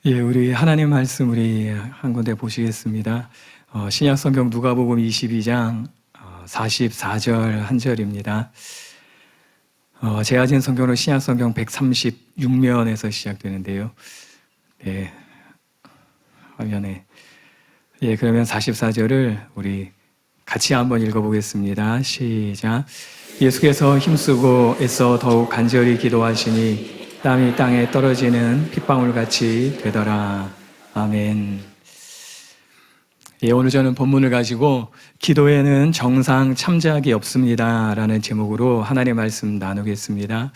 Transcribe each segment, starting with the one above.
예, 우리 하나님 말씀 우리 한 군데 보시겠습니다. 신약 성경 누가복음 22장 44절 한 절입니다. 제아진 성경으로 신약 성경 136면에서 시작되는데요. 네, 화면에. 예, 그러면 44절을 우리 같이 한번 읽어보겠습니다. 시작. 예수께서 힘쓰고 애써 더욱 간절히 기도하시니 땀이 땅에 떨어지는 핏방울같이 되더라. 아멘. 예, 오늘 저는 본문을 가지고 기도에는 정상 참작이 없습니다 라는 제목으로 하나님의 말씀 나누겠습니다.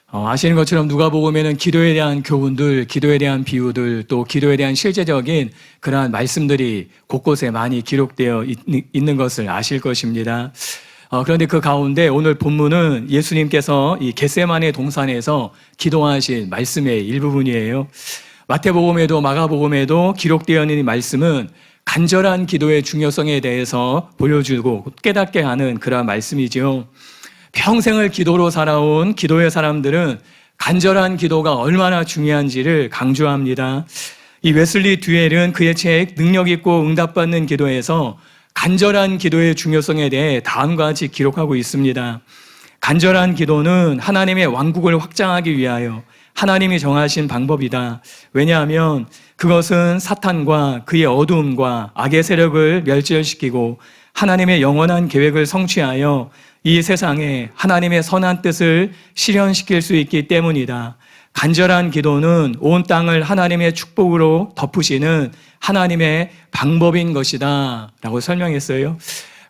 아시는 것처럼 누가복음에는 기도에 대한 교훈들, 기도에 대한 비유들, 또 기도에 대한 실제적인 그러한 말씀들이 곳곳에 많이 기록되어 있는 것을 아실 것입니다. 그런데 그 가운데 오늘 본문은 예수님께서 이 겟세마네 동산에서 기도하신 말씀의 일부분이에요. 마태복음에도 마가복음에도 기록되어 있는 이 말씀은 간절한 기도의 중요성에 대해서 보여주고 깨닫게 하는 그러한 말씀이죠. 평생을 기도로 살아온 기도의 사람들은 간절한 기도가 얼마나 중요한지를 강조합니다. 이 웨슬리 듀엘은 그의 책 능력 있고 응답받는 기도에서 간절한 기도의 중요성에 대해 다음과 같이 기록하고 있습니다. 간절한 기도는 하나님의 왕국을 확장하기 위하여 하나님이 정하신 방법이다. 왜냐하면 그것은 사탄과 그의 어두움과 악의 세력을 멸절시키고 하나님의 영원한 계획을 성취하여 이 세상에 하나님의 선한 뜻을 실현시킬 수 있기 때문이다. 간절한 기도는 온 땅을 하나님의 축복으로 덮으시는 하나님의 방법인 것이다 라고 설명했어요.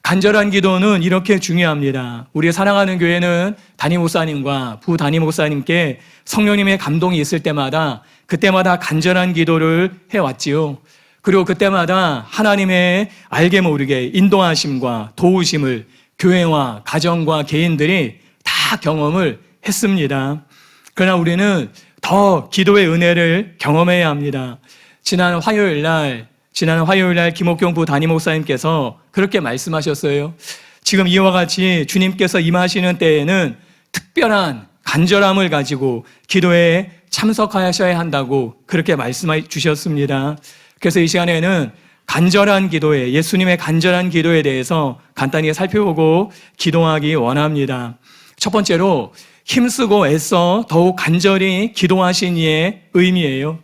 간절한 기도는 이렇게 중요합니다. 우리 사랑하는 교회는 담임 목사님과 부담임 목사님께 성령님의 감동이 있을 때마다 그때마다 간절한 기도를 해왔지요. 그리고 그때마다 하나님의 알게 모르게 인도하심과 도우심을 교회와 가정과 개인들이 다 경험을 했습니다. 그러나 우리는 더 기도의 은혜를 경험해야 합니다. 지난 화요일 날 김옥경 부담임 목사님께서 그렇게 말씀하셨어요. 지금 이와 같이 주님께서 임하시는 때에는 특별한 간절함을 가지고 기도에 참석하셔야 한다고 그렇게 말씀해 주셨습니다. 그래서 이 시간에는 간절한 기도에, 예수님의 간절한 기도에 대해서 간단히 살펴보고 기도하기 원합니다. 첫 번째로 힘쓰고 애써 더욱 간절히 기도하신 이의 의미예요.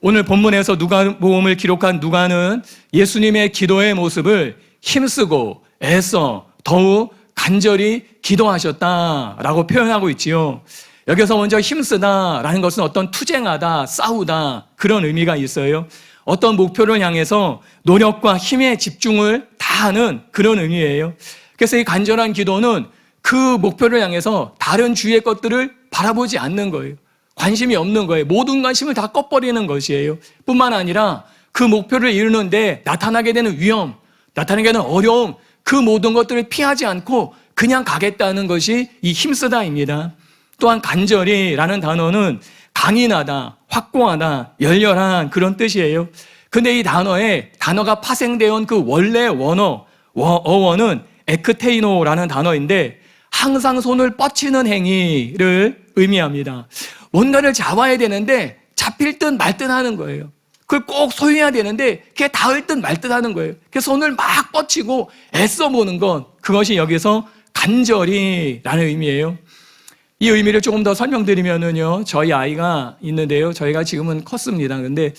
오늘 본문에서 누가복음을 기록한 누가는 예수님의 기도의 모습을 힘쓰고 애써 더욱 간절히 기도하셨다라고 표현하고 있지요. 여기서 먼저 힘쓰다라는 것은 어떤 투쟁하다, 싸우다 그런 의미가 있어요. 어떤 목표를 향해서 노력과 힘의 집중을 다하는 그런 의미예요. 그래서 이 간절한 기도는 그 목표를 향해서 다른 주위의 것들을 바라보지 않는 거예요. 관심이 없는 거예요. 모든 관심을 다 꺼버리는 것이에요. 뿐만 아니라 그 목표를 이루는데 나타나게 되는 위험, 나타나게 되는 어려움, 그 모든 것들을 피하지 않고 그냥 가겠다는 것이 이 힘쓰다입니다. 또한 간절히라는 단어는 강인하다, 확고하다, 열렬한 그런 뜻이에요. 근데 이 단어가 파생되어 온 그 원래 어원은 에크테이노라는 단어인데 항상 손을 뻗치는 행위를 의미합니다. 뭔가를 잡아야 되는데 잡힐 듯 말 듯 하는 거예요. 그걸 꼭 소유해야 되는데 그게 닿을 듯 말 듯 하는 거예요. 그래서 손을 막 뻗치고 애써 보는 것, 그것이 여기서 간절히라는 의미예요. 이 의미를 조금 더 설명드리면은요, 저희 아이가 있는데요, 저희가 지금은 컸습니다. 근데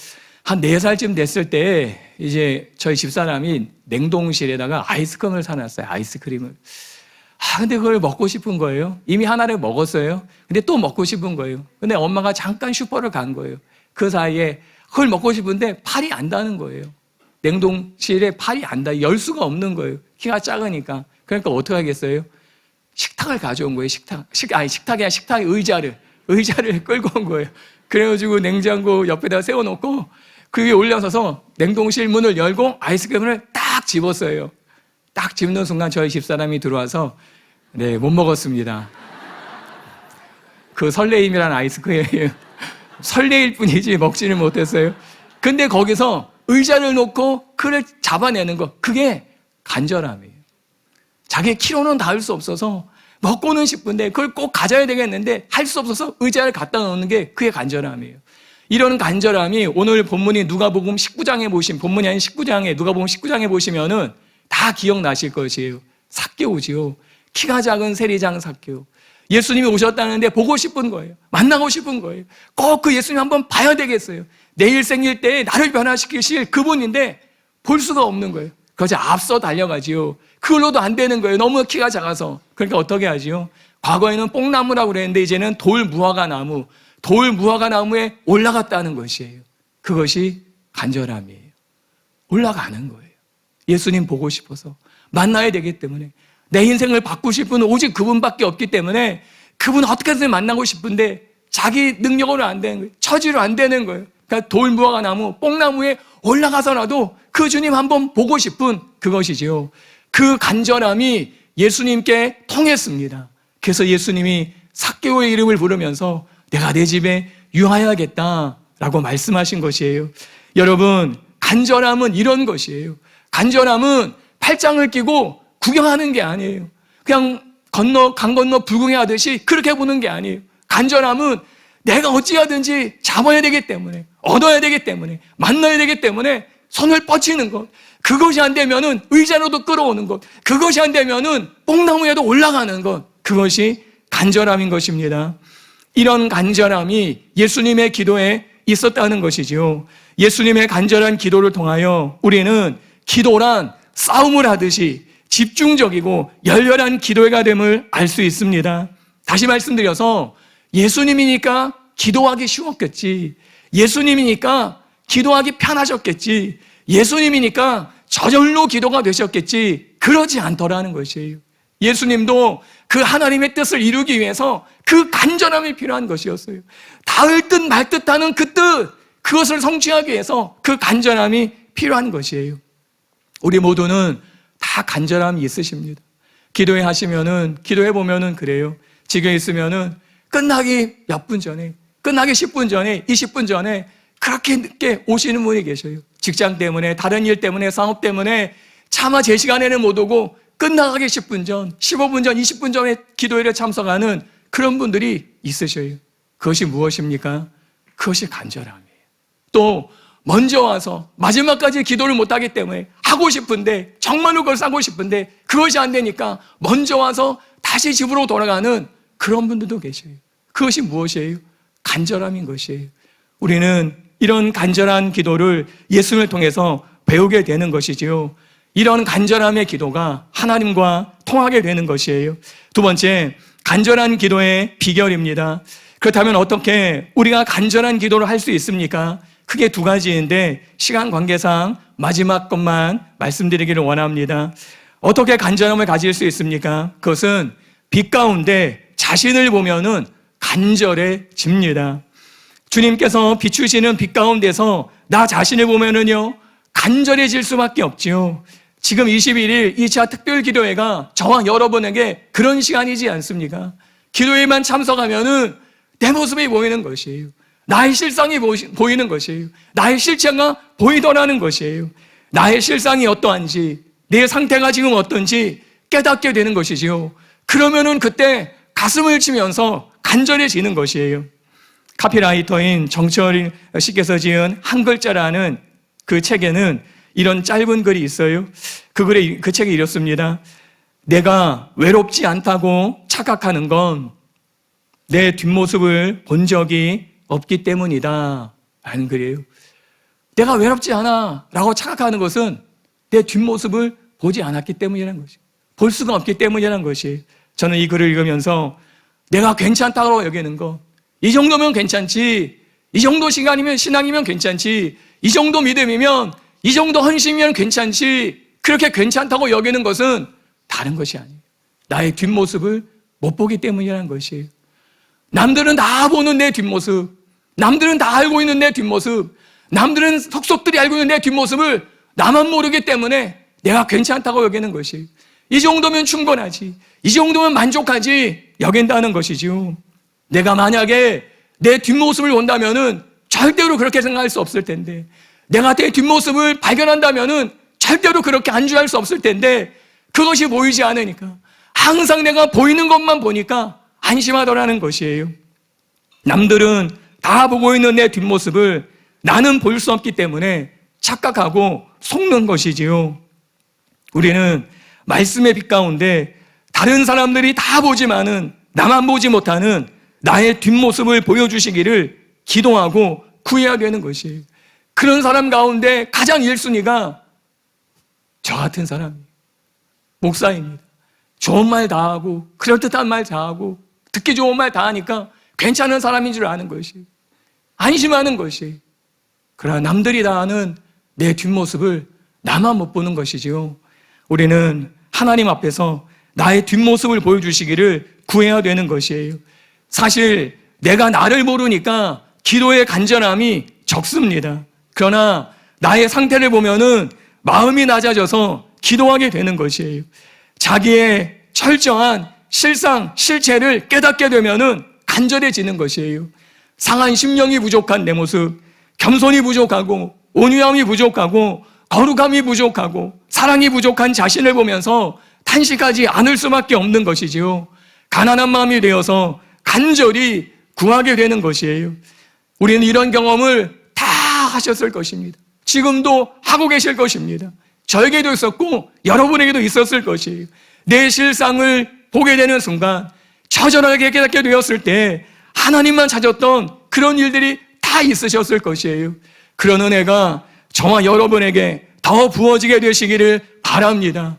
한 4살쯤 됐을 때 이제 저희 집사람이 냉동실에다가 아이스크림을 사놨어요. 아이스크림을. 근데 그걸 먹고 싶은 거예요. 이미 하나를 먹었어요. 근데 또 먹고 싶은 거예요. 근데 엄마가 잠깐 슈퍼를 간 거예요. 그 사이에 그걸 먹고 싶은데 팔이 안 닿는 거예요. 냉동실에 팔이 안 닿아. 열 수가 없는 거예요. 키가 작으니까. 그러니까 어떻게 하겠어요? 식탁을 가져온 거예요. 식탁이 의자를 끌고 온 거예요. 그래가지고 냉장고 옆에다 세워놓고 그 위에 올려서서 냉동실 문을 열고 아이스크림을 딱 집었어요. 딱 집는 순간 저희 집사람이 들어와서 못 먹었습니다. 그 설레임이란 아이스크림이에요. 설레일 뿐이지 먹지를 못했어요. 근데 거기서 의자를 놓고 그를 잡아내는 거, 그게 간절함이에요. 자기의 키로는 닿을 수 없어서 먹고는 싶은데 그걸 꼭 가져야 되겠는데 할 수 없어서 의자를 갖다 놓는 게 그게 간절함이에요. 이런 간절함이 오늘 본문이 누가복음 19장에 보시면, 본문이 아닌 19장에, 누가복음 19장에 보시면은 다 기억나실 것이에요. 삭개오지요. 키가 작은 세리장 삭개오. 예수님이 오셨다는데 보고 싶은 거예요. 만나고 싶은 거예요. 꼭 그 예수님 한번 봐야 되겠어요. 내일 생일 때 나를 변화시키실 그분인데 볼 수가 없는 거예요. 그래서 앞서 달려가지요. 그걸로도 안 되는 거예요. 너무 키가 작아서. 그러니까 어떻게 하지요? 과거에는 뽕나무라고 그랬는데 이제는 돌무화과 나무에 올라갔다는 것이에요. 그것이 간절함이에요. 올라가는 거예요. 예수님 보고 싶어서 만나야 되기 때문에, 내 인생을 바꾸실 분은 오직 그분밖에 없기 때문에 그분 어떻게든 만나고 싶은데 자기 능력으로 안 되는 거예요. 처지로 안 되는 거예요. 그러니까 돌무화과 나무, 뽕나무에 올라가서라도 그 주님 한번 보고 싶은 그것이지요. 그 간절함이 예수님께 통했습니다. 그래서 예수님이 삭개오의 이름을 부르면서 내가 내 집에 유하여야겠다라고 말씀하신 것이에요. 여러분, 간절함은 이런 것이에요. 간절함은 팔짱을 끼고 구경하는 게 아니에요. 그냥 강 건너 불궁해 하듯이 그렇게 보는 게 아니에요. 간절함은 내가 어찌하든지 잡아야 되기 때문에, 얻어야 되기 때문에, 만나야 되기 때문에 손을 뻗치는 것. 그것이 안 되면은 의자로도 끌어오는 것. 그것이 안 되면은 뽕나무에도 올라가는 것. 그것이 간절함인 것입니다. 이런 간절함이 예수님의 기도에 있었다는 것이죠. 예수님의 간절한 기도를 통하여 우리는 기도란 싸움을 하듯이 집중적이고 열렬한 기도회가 됨을 알 수 있습니다. 다시 말씀드려서 예수님이니까 기도하기 쉬웠겠지. 예수님이니까 기도하기 편하셨겠지. 예수님이니까 저절로 기도가 되셨겠지. 그러지 않더라는 것이에요. 예수님도 그 하나님의 뜻을 이루기 위해서 그 간절함이 필요한 것이었어요. 닿을 듯 말 듯하는 그 뜻, 그것을 성취하기 위해서 그 간절함이 필요한 것이에요. 우리 모두는 다 간절함이 있으십니다. 기도회 하시면은, 기도해 보면은 그래요. 집에 있으면은 끝나기 몇 분 전에, 끝나기 10분 전에, 20분 전에 그렇게 늦게 오시는 분이 계셔요. 직장 때문에, 다른 일 때문에, 사업 때문에 차마 제 시간에는 못 오고 끝나가기 10분 전, 15분 전, 20분 전에 기도회에 참석하는 그런 분들이 있으셔요. 그것이 무엇입니까? 그것이 간절함이에요. 또 먼저 와서 마지막까지 기도를 못하기 때문에 하고 싶은데, 정말로 그걸 하고 싶은데 그것이 안 되니까 먼저 와서 다시 집으로 돌아가는 그런 분들도 계셔요. 그것이 무엇이에요? 간절함인 것이에요. 우리는 이런 간절한 기도를 예수님을 통해서 배우게 되는 것이지요. 이런 간절함의 기도가 하나님과 통하게 되는 것이에요. 두 번째, 간절한 기도의 비결입니다. 그렇다면 어떻게 우리가 간절한 기도를 할 수 있습니까? 크게 두 가지인데 시간 관계상 마지막 것만 말씀드리기를 원합니다. 어떻게 간절함을 가질 수 있습니까? 그것은 빛 가운데 자신을 보면은 간절해집니다. 주님께서 비추시는 빛 가운데서 나 자신을 보면은요, 간절해질 수밖에 없지요. 지금 21일 2차 특별 기도회가 저와 여러분에게 그런 시간이지 않습니까? 기도회만 참석하면은 내 모습이 보이는 것이에요. 나의 실상이 보이는 것이에요. 나의 실체가 보이더라는 것이에요. 나의 실상이 어떠한지, 내 상태가 지금 어떤지 깨닫게 되는 것이지요. 그러면은 그때 가슴을 치면서 간절해지는 것이에요. 카피라이터인 정철 씨께서 지은 한 글자라는 그 책에는 이런 짧은 글이 있어요. 그 책이 이렇습니다. 내가 외롭지 않다고 착각하는 건 내 뒷모습을 본 적이 없기 때문이다 라는 글이에요. 내가 외롭지 않아 라고 착각하는 것은 내 뒷모습을 보지 않았기 때문이라는 것이에요. 볼 수가 없기 때문이라는 것이에요. 저는 이 글을 읽으면서 내가 괜찮다고 여기는 거, 이 정도면 괜찮지, 이 정도 시간이면 신앙이면 괜찮지, 이 정도 믿음이면, 이 정도 헌신이면 괜찮지, 그렇게 괜찮다고 여기는 것은 다른 것이 아니에요. 나의 뒷모습을 못 보기 때문이라는 것이에요. 남들은 다 보는 내 뒷모습, 남들은 다 알고 있는 내 뒷모습, 남들은 속속들이 알고 있는 내 뒷모습을 나만 모르기 때문에 내가 괜찮다고 여기는 것이에요. 이 정도면 충분하지, 이 정도면 만족하지 여긴다는 것이지요. 내가 만약에 내 뒷모습을 본다면은 절대로 그렇게 생각할 수 없을 텐데, 내가 내 뒷모습을 발견한다면은 절대로 그렇게 안주할 수 없을 텐데, 그것이 보이지 않으니까, 항상 내가 보이는 것만 보니까 안심하더라는 것이에요. 남들은 다 보고 있는 내 뒷모습을 나는 볼 수 없기 때문에 착각하고 속는 것이지요. 우리는 말씀의 빛 가운데 다른 사람들이 다 보지만은 나만 보지 못하는 나의 뒷모습을 보여주시기를 기도하고 구해야 되는 것이에요. 그런 사람 가운데 가장 1순위가 저 같은 사람이에요. 목사입니다. 좋은 말 다 하고 그럴듯한 말 다 하고 듣기 좋은 말 다 하니까 괜찮은 사람인 줄 아는 것이에요. 안심하는 것이에요. 그러나 남들이 다 아는 내 뒷모습을 나만 못 보는 것이지요. 우리는 하나님 앞에서 나의 뒷모습을 보여주시기를 구해야 되는 것이에요. 사실 내가 나를 모르니까 기도의 간절함이 적습니다. 그러나 나의 상태를 보면은 마음이 낮아져서 기도하게 되는 것이에요. 자기의 철저한 실상, 실체를 깨닫게 되면은 간절해지는 것이에요. 상한 심령이 부족한 내 모습, 겸손이 부족하고 온유함이 부족하고 거룩함이 부족하고 사랑이 부족한 자신을 보면서 탄식하지 않을 수밖에 없는 것이지요. 가난한 마음이 되어서 간절히 구하게 되는 것이에요. 우리는 이런 경험을 다 하셨을 것입니다. 지금도 하고 계실 것입니다. 저에게도 있었고 여러분에게도 있었을 것이에요. 내 실상을 보게 되는 순간 처절하게 깨닫게 되었을 때 하나님만 찾았던 그런 일들이 다 있으셨을 것이에요. 그런 은혜가 저와 여러분에게 더 부어지게 되시기를 바랍니다.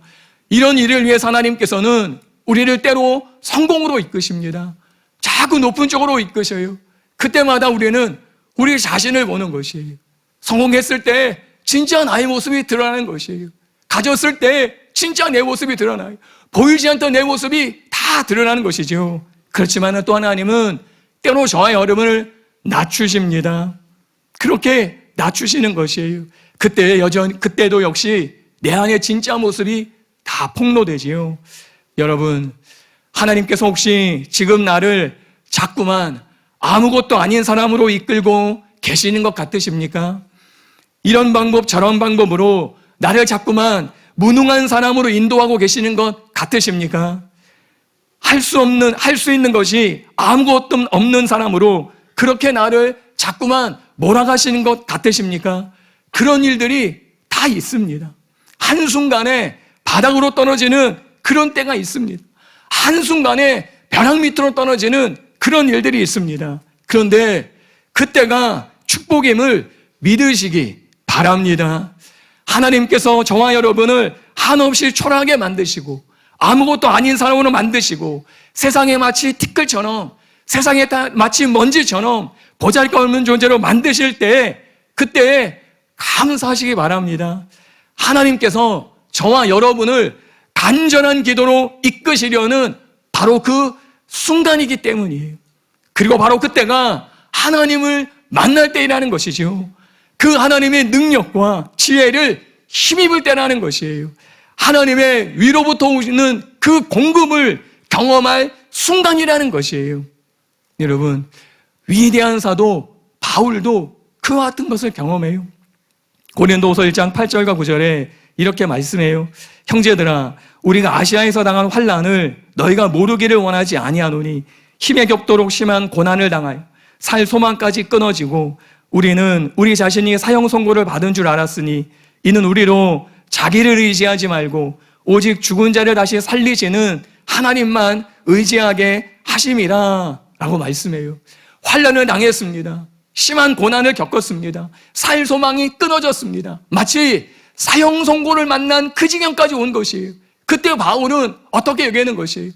이런 일을 위해서 하나님께서는 우리를 때로 성공으로 이끄십니다. 자꾸 높은 쪽으로 이끄셔요. 그때마다 우리는 우리 자신을 보는 것이에요. 성공했을 때 진짜 나의 모습이 드러나는 것이에요. 가졌을 때 진짜 내 모습이 드러나요. 보이지 않던 내 모습이 다 드러나는 것이죠. 그렇지만 또 하나님은 때로 저와 여러분을 낮추십니다. 그렇게 낮추시는 것이에요. 그때도 역시 내 안의 진짜 모습이 다 폭로되지요. 여러분, 하나님께서 혹시 지금 나를 자꾸만 아무것도 아닌 사람으로 이끌고 계시는 것 같으십니까? 이런 방법 저런 방법으로 나를 자꾸만 무능한 사람으로 인도하고 계시는 것 같으십니까? 할 수 있는 것이 아무것도 없는 사람으로 그렇게 나를 자꾸만 몰아가시는 것 같으십니까? 그런 일들이 다 있습니다. 한순간에 바닥으로 떨어지는 그런 때가 있습니다. 한순간에 벼랑 밑으로 떨어지는 그런 일들이 있습니다. 그런데 그때가 축복임을 믿으시기 바랍니다. 하나님께서 저와 여러분을 한없이 초라하게 만드시고 아무것도 아닌 사람으로 만드시고 세상에 마치 티끌처럼 세상에 마치 먼지처럼 보잘것없는 존재로 만드실 때 그때 감사하시기 바랍니다. 하나님께서 저와 여러분을 간절한 기도로 이끄시려는 바로 그 순간이기 때문이에요. 그리고 바로 그때가 하나님을 만날 때이라는 것이죠. 그 하나님의 능력과 지혜를 힘입을 때라는 것이에요. 하나님의 위로부터 오시는 그 공급을 경험할 순간이라는 것이에요. 여러분, 위대한 사도 바울도 그와 같은 것을 경험해요. 고린도후서 1장 8절과 9절에 이렇게 말씀해요. 형제들아, 우리가 아시아에서 당한 환난을 너희가 모르기를 원하지 아니하노니 힘에 겹도록 심한 고난을 당하여 살 소망까지 끊어지고 우리는 우리 자신이 사형 선고를 받은 줄 알았으니 이는 우리로 자기를 의지하지 말고 오직 죽은 자를 다시 살리시는 하나님만 의지하게 하심이라 라고 말씀해요. 환난을 당했습니다. 심한 고난을 겪었습니다. 살 소망이 끊어졌습니다. 마치 사형 선고를 만난 그 지경까지 온 것이에요. 그때 바울은 어떻게 여기는 것이에요?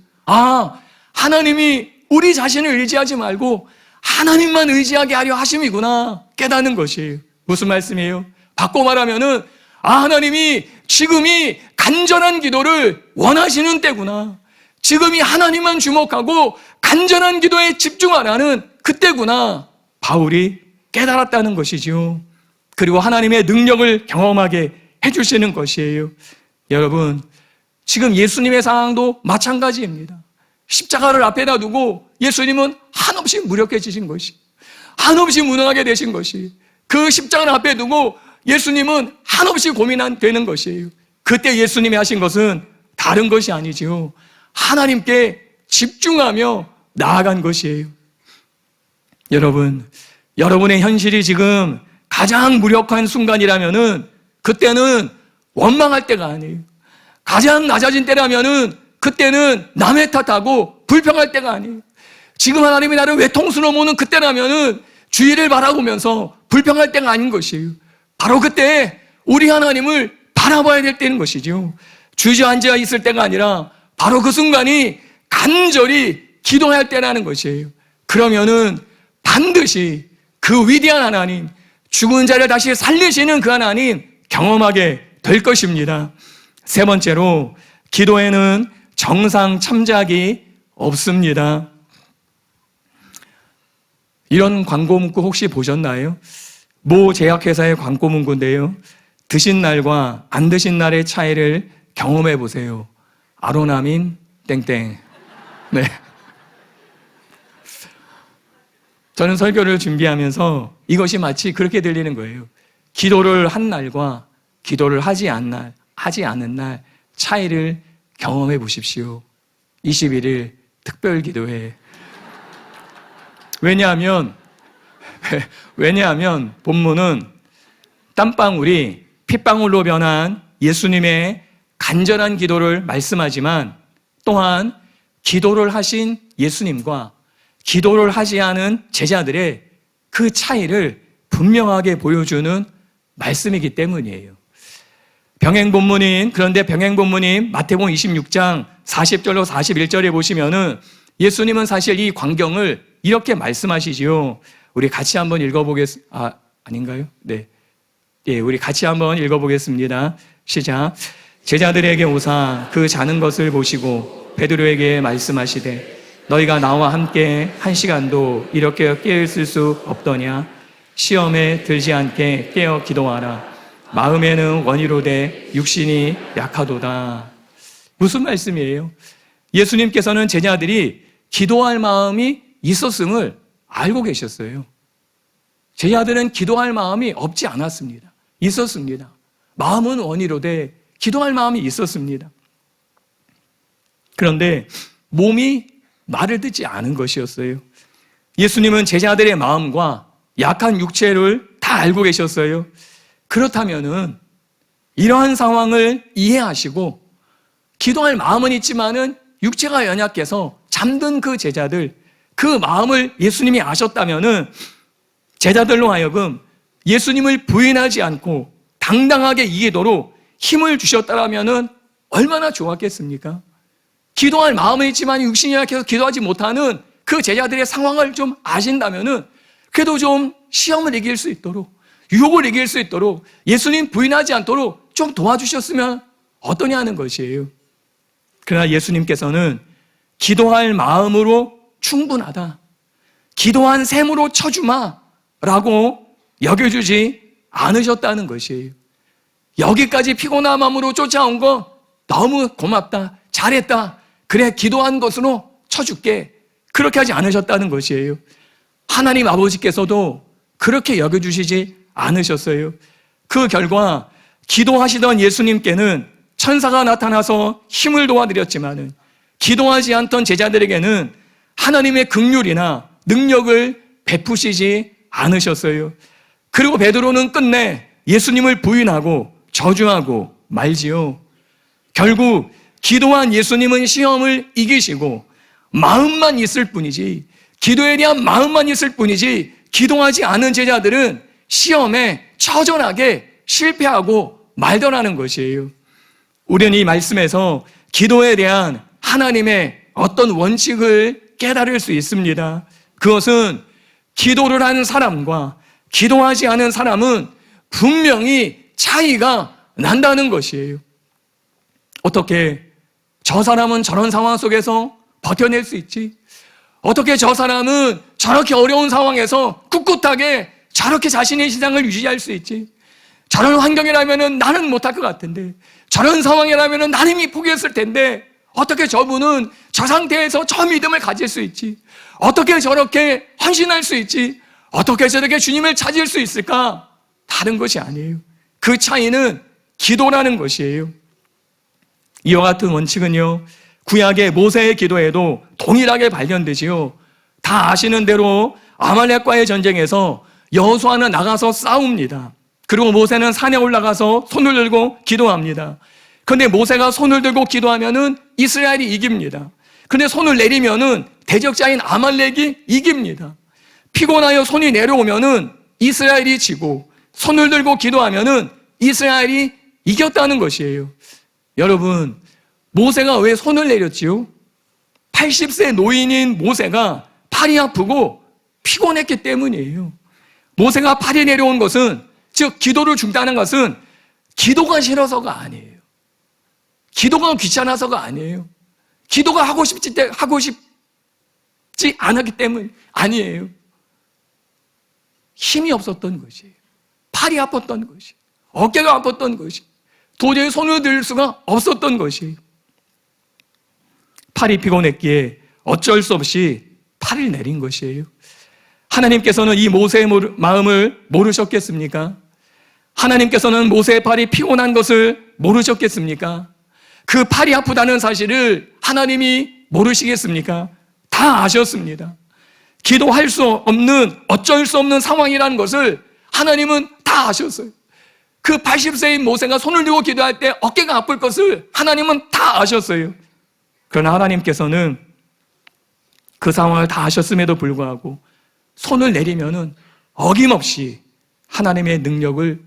하나님이 우리 자신을 의지하지 말고 하나님만 의지하게 하려 하심이구나 깨닫는 것이에요. 무슨 말씀이에요? 바꿔 말하면은 하나님이 지금이 간절한 기도를 원하시는 때구나. 지금이 하나님만 주목하고 간절한 기도에 집중하라는 그때구나. 바울이 깨달았다는 것이죠. 그리고 하나님의 능력을 경험하게 해주시는 것이에요. 여러분, 지금 예수님의 상황도 마찬가지입니다. 십자가를 앞에다 두고 예수님은 한없이 무력해지신 것이, 한없이 무능하게 되신 것이, 그 십자가를 앞에 두고 예수님은 한없이 고민되는 것이에요. 그때 예수님이 하신 것은 다른 것이 아니지요. 하나님께 집중하며 나아간 것이에요. 여러분, 여러분의 현실이 지금 가장 무력한 순간이라면은 그때는 원망할 때가 아니에요. 가장 낮아진 때라면은 그때는 남의 탓하고 불평할 때가 아니에요. 지금 하나님이 나를 외통수로 모는 그때라면은 주의를 바라보면서 불평할 때가 아닌 것이에요. 바로 그때 우리 하나님을 바라봐야 될 때인 것이죠. 주저앉아 있을 때가 아니라 바로 그 순간이 간절히 기도할 때라는 것이에요. 그러면은 반드시 그 위대한 하나님, 죽은 자를 다시 살리시는 그 하나님 경험하게 될 것입니다. 세 번째로, 기도에는 정상 참작이 없습니다. 이런 광고 문구 혹시 보셨나요? 모 제약회사의 광고 문구인데요. 드신 날과 안 드신 날의 차이를 경험해 보세요. 아로나민 땡땡. 네. 저는 설교를 준비하면서 이것이 마치 그렇게 들리는 거예요. 기도를 한 날과 기도를 하지 않은 날 차이를 경험해 보십시오. 21일 특별 기도회. 왜냐하면 본문은 땀방울이 핏방울로 변한 예수님의 간절한 기도를 말씀하지만 또한 기도를 하신 예수님과 기도를 하지 않은 제자들의 그 차이를 분명하게 보여주는 말씀이기 때문이에요. 그런데 병행 본문인 마태복음 26장 40절로 41절에 보시면은 예수님은 사실 이 광경을 이렇게 말씀하시지요. 우리 같이 한번 읽어보겠습니다. 아닌가요? 네. 예, 우리 같이 한번 읽어보겠습니다. 시작. 제자들에게 오사 그 자는 것을 보시고 베드로에게 말씀하시되 너희가 나와 함께 1시간도 이렇게 깨어 있을 수 없더냐? 시험에 들지 않게 깨어 기도하라. 마음에는 원이로되 육신이 약하도다. 무슨 말씀이에요? 예수님께서는 제자들이 기도할 마음이 있었음을 알고 계셨어요. 제자들은 기도할 마음이 없지 않았습니다. 있었습니다. 마음은 원이로되 기도할 마음이 있었습니다. 그런데 몸이 말을 듣지 않은 것이었어요. 예수님은 제자들의 마음과 약한 육체를 다 알고 계셨어요. 그렇다면은 이러한 상황을 이해하시고 기도할 마음은 있지만은 육체가 연약해서 잠든 그 제자들, 그 마음을 예수님이 아셨다면은 제자들로 하여금 예수님을 부인하지 않고 당당하게 이기도록 힘을 주셨다라면은 얼마나 좋았겠습니까? 기도할 마음은 있지만 육신이 약해서 기도하지 못하는 그 제자들의 상황을 좀 아신다면은 그래도 좀 시험을 이길 수 있도록, 유혹을 이길 수 있도록, 예수님 부인하지 않도록 좀 도와주셨으면 어떠냐는 것이에요. 그러나 예수님께서는 기도할 마음으로 충분하다, 기도한 셈으로 쳐주마라고 여겨주지 않으셨다는 것이에요. 여기까지 피곤한 마음으로 쫓아온 거 너무 고맙다, 잘했다, 그래 기도한 것으로 쳐줄게, 그렇게 하지 않으셨다는 것이에요. 하나님 아버지께서도 그렇게 여겨주시지 않으셨어요. 그 결과 기도하시던 예수님께는 천사가 나타나서 힘을 도와드렸지만은 기도하지 않던 제자들에게는 하나님의 긍휼이나 능력을 베푸시지 않으셨어요. 그리고 베드로는 끝내 예수님을 부인하고 저주하고 말지요. 결국 기도한 예수님은 시험을 이기시고 마음만 있을 뿐이지, 기도에 대한 마음만 있을 뿐이지 기도하지 않은 제자들은 시험에 처절하게 실패하고 말더라는 것이에요. 우리는 이 말씀에서 기도에 대한 하나님의 어떤 원칙을 깨달을 수 있습니다. 그것은 기도를 하는 사람과 기도하지 않은 사람은 분명히 차이가 난다는 것이에요. 어떻게 저 사람은 저런 상황 속에서 버텨낼 수 있지? 어떻게 저 사람은 저렇게 어려운 상황에서 꿋꿋하게 저렇게 자신의 신앙을 유지할 수 있지? 저런 환경이라면 나는 못할 것 같은데, 저런 상황이라면 나는 이미 포기했을 텐데 어떻게 저분은 저 상태에서 저 믿음을 가질 수 있지? 어떻게 저렇게 헌신할 수 있지? 어떻게 저렇게 주님을 찾을 수 있을까? 다른 것이 아니에요. 그 차이는 기도라는 것이에요. 이와 같은 원칙은요, 구약의 모세의 기도에도 동일하게 발견되지요. 다 아시는 대로 아말렉과의 전쟁에서 여호수아는 나가서 싸웁니다. 그리고 모세는 산에 올라가서 손을 들고 기도합니다. 그런데 모세가 손을 들고 기도하면은 이스라엘이 이깁니다. 그런데 손을 내리면은 대적자인 아말렉이 이깁니다. 피곤하여 손이 내려오면은 이스라엘이 지고, 손을 들고 기도하면은 이스라엘이 이겼다는 것이에요. 여러분, 모세가 왜 손을 내렸지요? 80세 노인인 모세가 팔이 아프고 피곤했기 때문이에요. 모세가 팔이 내려온 것은, 즉 기도를 중단한 것은 기도가 싫어서가 아니에요. 기도가 귀찮아서가 아니에요. 기도가 하고 싶지 않았기 때문 아니에요. 힘이 없었던 것이에요. 팔이 아팠던 것이, 어깨가 아팠던 것이, 도저히 손을 들 수가 없었던 것이에요. 팔이 피곤했기에 어쩔 수 없이 팔을 내린 것이에요. 하나님께서는 이 모세의 마음을 모르셨겠습니까? 하나님께서는 모세의 팔이 피곤한 것을 모르셨겠습니까? 그 팔이 아프다는 사실을 하나님이 모르시겠습니까? 다 아셨습니다. 기도할 수 없는, 어쩔 수 없는 상황이라는 것을 하나님은 다 아셨어요. 그 80세인 모세가 손을 들고 기도할 때 어깨가 아플 것을 하나님은 다 아셨어요. 그러나 하나님께서는 그 상황을 다 아셨음에도 불구하고 손을 내리면은 어김없이 하나님의 능력을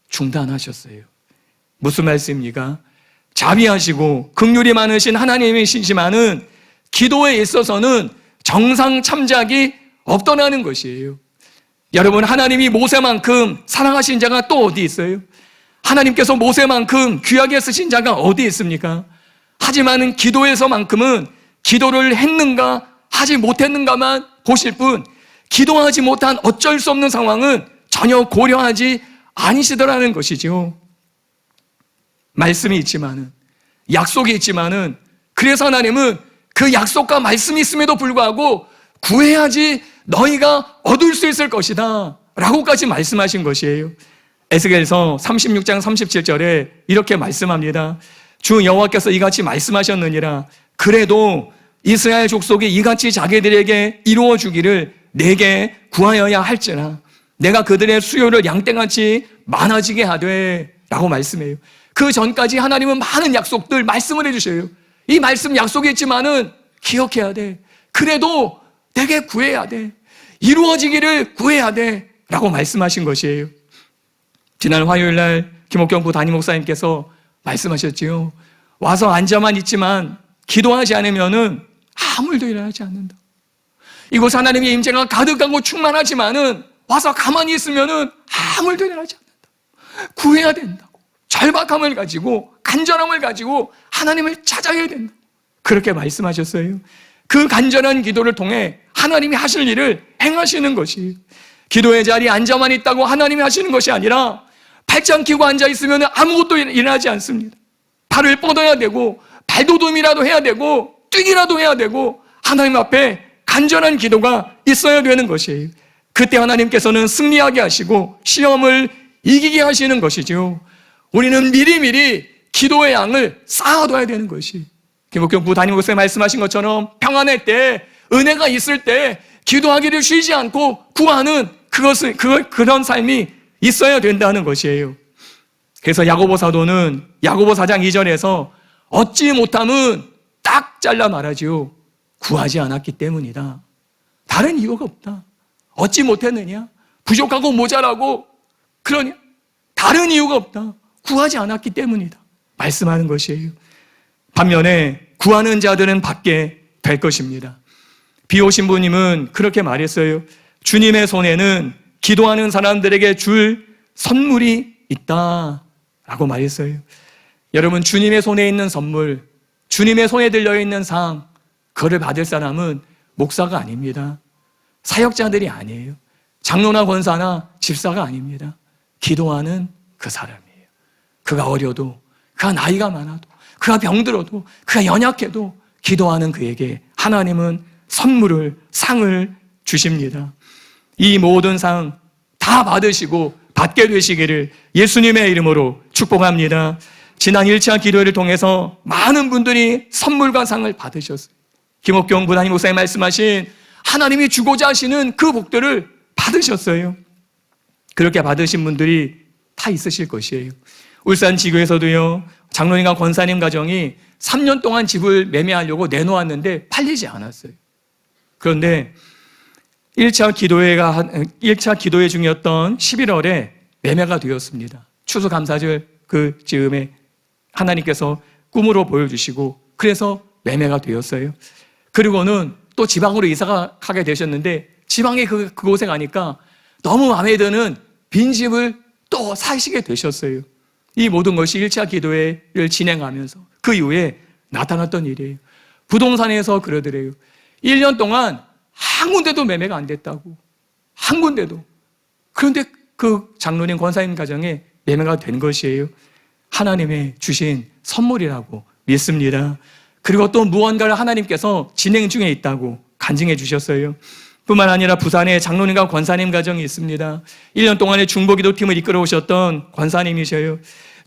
중단하셨어요. 무슨 말씀입니까? 자비하시고 긍휼이 많으신 하나님이시지만은 기도에 있어서는 정상 참작이 없더라는 것이에요. 여러분, 하나님이 모세만큼 사랑하신 자가 또 어디 있어요? 하나님께서 모세만큼 귀하게 쓰신 자가 어디 있습니까? 하지만은 기도에서만큼은 기도를 했는가 하지 못했는가만 보실 뿐, 기도하지 못한 어쩔 수 없는 상황은 전혀 고려하지 아니시더라는 것이죠. 말씀이 있지만은, 약속이 있지만은, 그래서 하나님은 그 약속과 말씀이 있음에도 불구하고 구해야지 너희가 얻을 수 있을 것이다 라고까지 말씀하신 것이에요. 에스겔서 36장 37절에 이렇게 말씀합니다. 주 여호와께서 이같이 말씀하셨느니라. 그래도 이스라엘 족속이 이같이 자기들에게 이루어 주기를 내게 구하여야 할지라. 내가 그들의 수요를 양떼같이 많아지게 하되 라고 말씀해요. 그 전까지 하나님은 많은 약속들 말씀을 해주셔요. 이 말씀 약속이 있지만은 기억해야 돼. 그래도 내게 구해야 돼. 이루어지기를 구해야 돼 라고 말씀하신 것이에요. 지난 화요일 날 김옥경 부담임 목사님께서 말씀하셨지요. 와서 앉아만 있지만 기도하지 않으면은 아무 일도 일어나지 않는다. 이곳 하나님의 임재가 가득하고 충만하지만은 와서 가만히 있으면은 아무 일도 일어나지 않는다. 구해야 된다고. 절박함을 가지고, 간절함을 가지고 하나님을 찾아야 된다. 그렇게 말씀하셨어요. 그 간절한 기도를 통해 하나님이 하실 일을 행하시는 것이, 기도의 자리에 앉아만 있다고 하나님이 하시는 것이 아니라 팔짱 끼고 앉아 있으면 아무것도 일어나지 않습니다. 발을 뻗어야 되고, 발돋움이라도 해야 되고, 뛰기라도 해야 되고, 하나님 앞에 간절한 기도가 있어야 되는 것이에요. 그때 하나님께서는 승리하게 하시고 시험을 이기게 하시는 것이죠. 우리는 미리미리 기도의 양을 쌓아둬야 되는 것이, 김옥경 부담임 목사님 말씀하신 것처럼 평안할 때, 은혜가 있을 때 기도하기를 쉬지 않고 구하는 그런 삶이 있어야 된다는 것이에요. 그래서 야고보 사도는 야고보 4장 2절에서 얻지 못함은 딱 잘라 말하지요. 구하지 않았기 때문이다. 다른 이유가 없다. 얻지 못했느냐? 부족하고 모자라고 그러냐? 다른 이유가 없다. 구하지 않았기 때문이다. 말씀하는 것이에요. 반면에 구하는 자들은 받게 될 것입니다. 비오신부님은 그렇게 말했어요. 주님의 손에는 기도하는 사람들에게 줄 선물이 있다 라고 말했어요. 여러분, 주님의 손에 있는 선물, 주님의 손에 들려있는 상, 그거를 받을 사람은 목사가 아닙니다. 사역자들이 아니에요. 장로나 권사나 집사가 아닙니다. 기도하는 그 사람이에요. 그가 어려도, 그가 나이가 많아도, 그가 병들어도, 그가 연약해도 기도하는 그에게 하나님은 선물을, 상을 주십니다. 이 모든 상 다 받으시고 받게 되시기를 예수님의 이름으로 축복합니다. 지난 1차 기도회를 통해서 많은 분들이 선물과 상을 받으셨어요. 김옥경 부담임 목사님 말씀하신 하나님이 주고자 하시는 그 복들을 받으셨어요. 그렇게 받으신 분들이 다 있으실 것이에요. 울산 지교에서도요, 장로님과 권사님 가정이 3년 동안 집을 매매하려고 내놓았는데 팔리지 않았어요. 그런데 1차 기도회 중이었던 11월에 매매가 되었습니다. 추수감사절 그 즈음에 하나님께서 꿈으로 보여주시고 그래서 매매가 되었어요. 그리고는 또 지방으로 이사가 가게 되셨는데 지방에 그곳에 가니까 너무 마음에 드는 빈집을 또 사시게 되셨어요. 이 모든 것이 1차 기도회를 진행하면서 그 이후에 나타났던 일이에요. 부동산에서 그러더래요. 1년 동안 한 군데도 매매가 안 됐다고. 한 군데도. 그런데 그 장로님 권사님 가정에 매매가 된 것이에요. 하나님의 주신 선물이라고 믿습니다. 그리고 또 무언가를 하나님께서 진행 중에 있다고 간증해 주셨어요. 뿐만 아니라 부산에 장로님과 권사님 가정이 있습니다. 1년 동안의 중보기도팀을 이끌어 오셨던 권사님이셔요.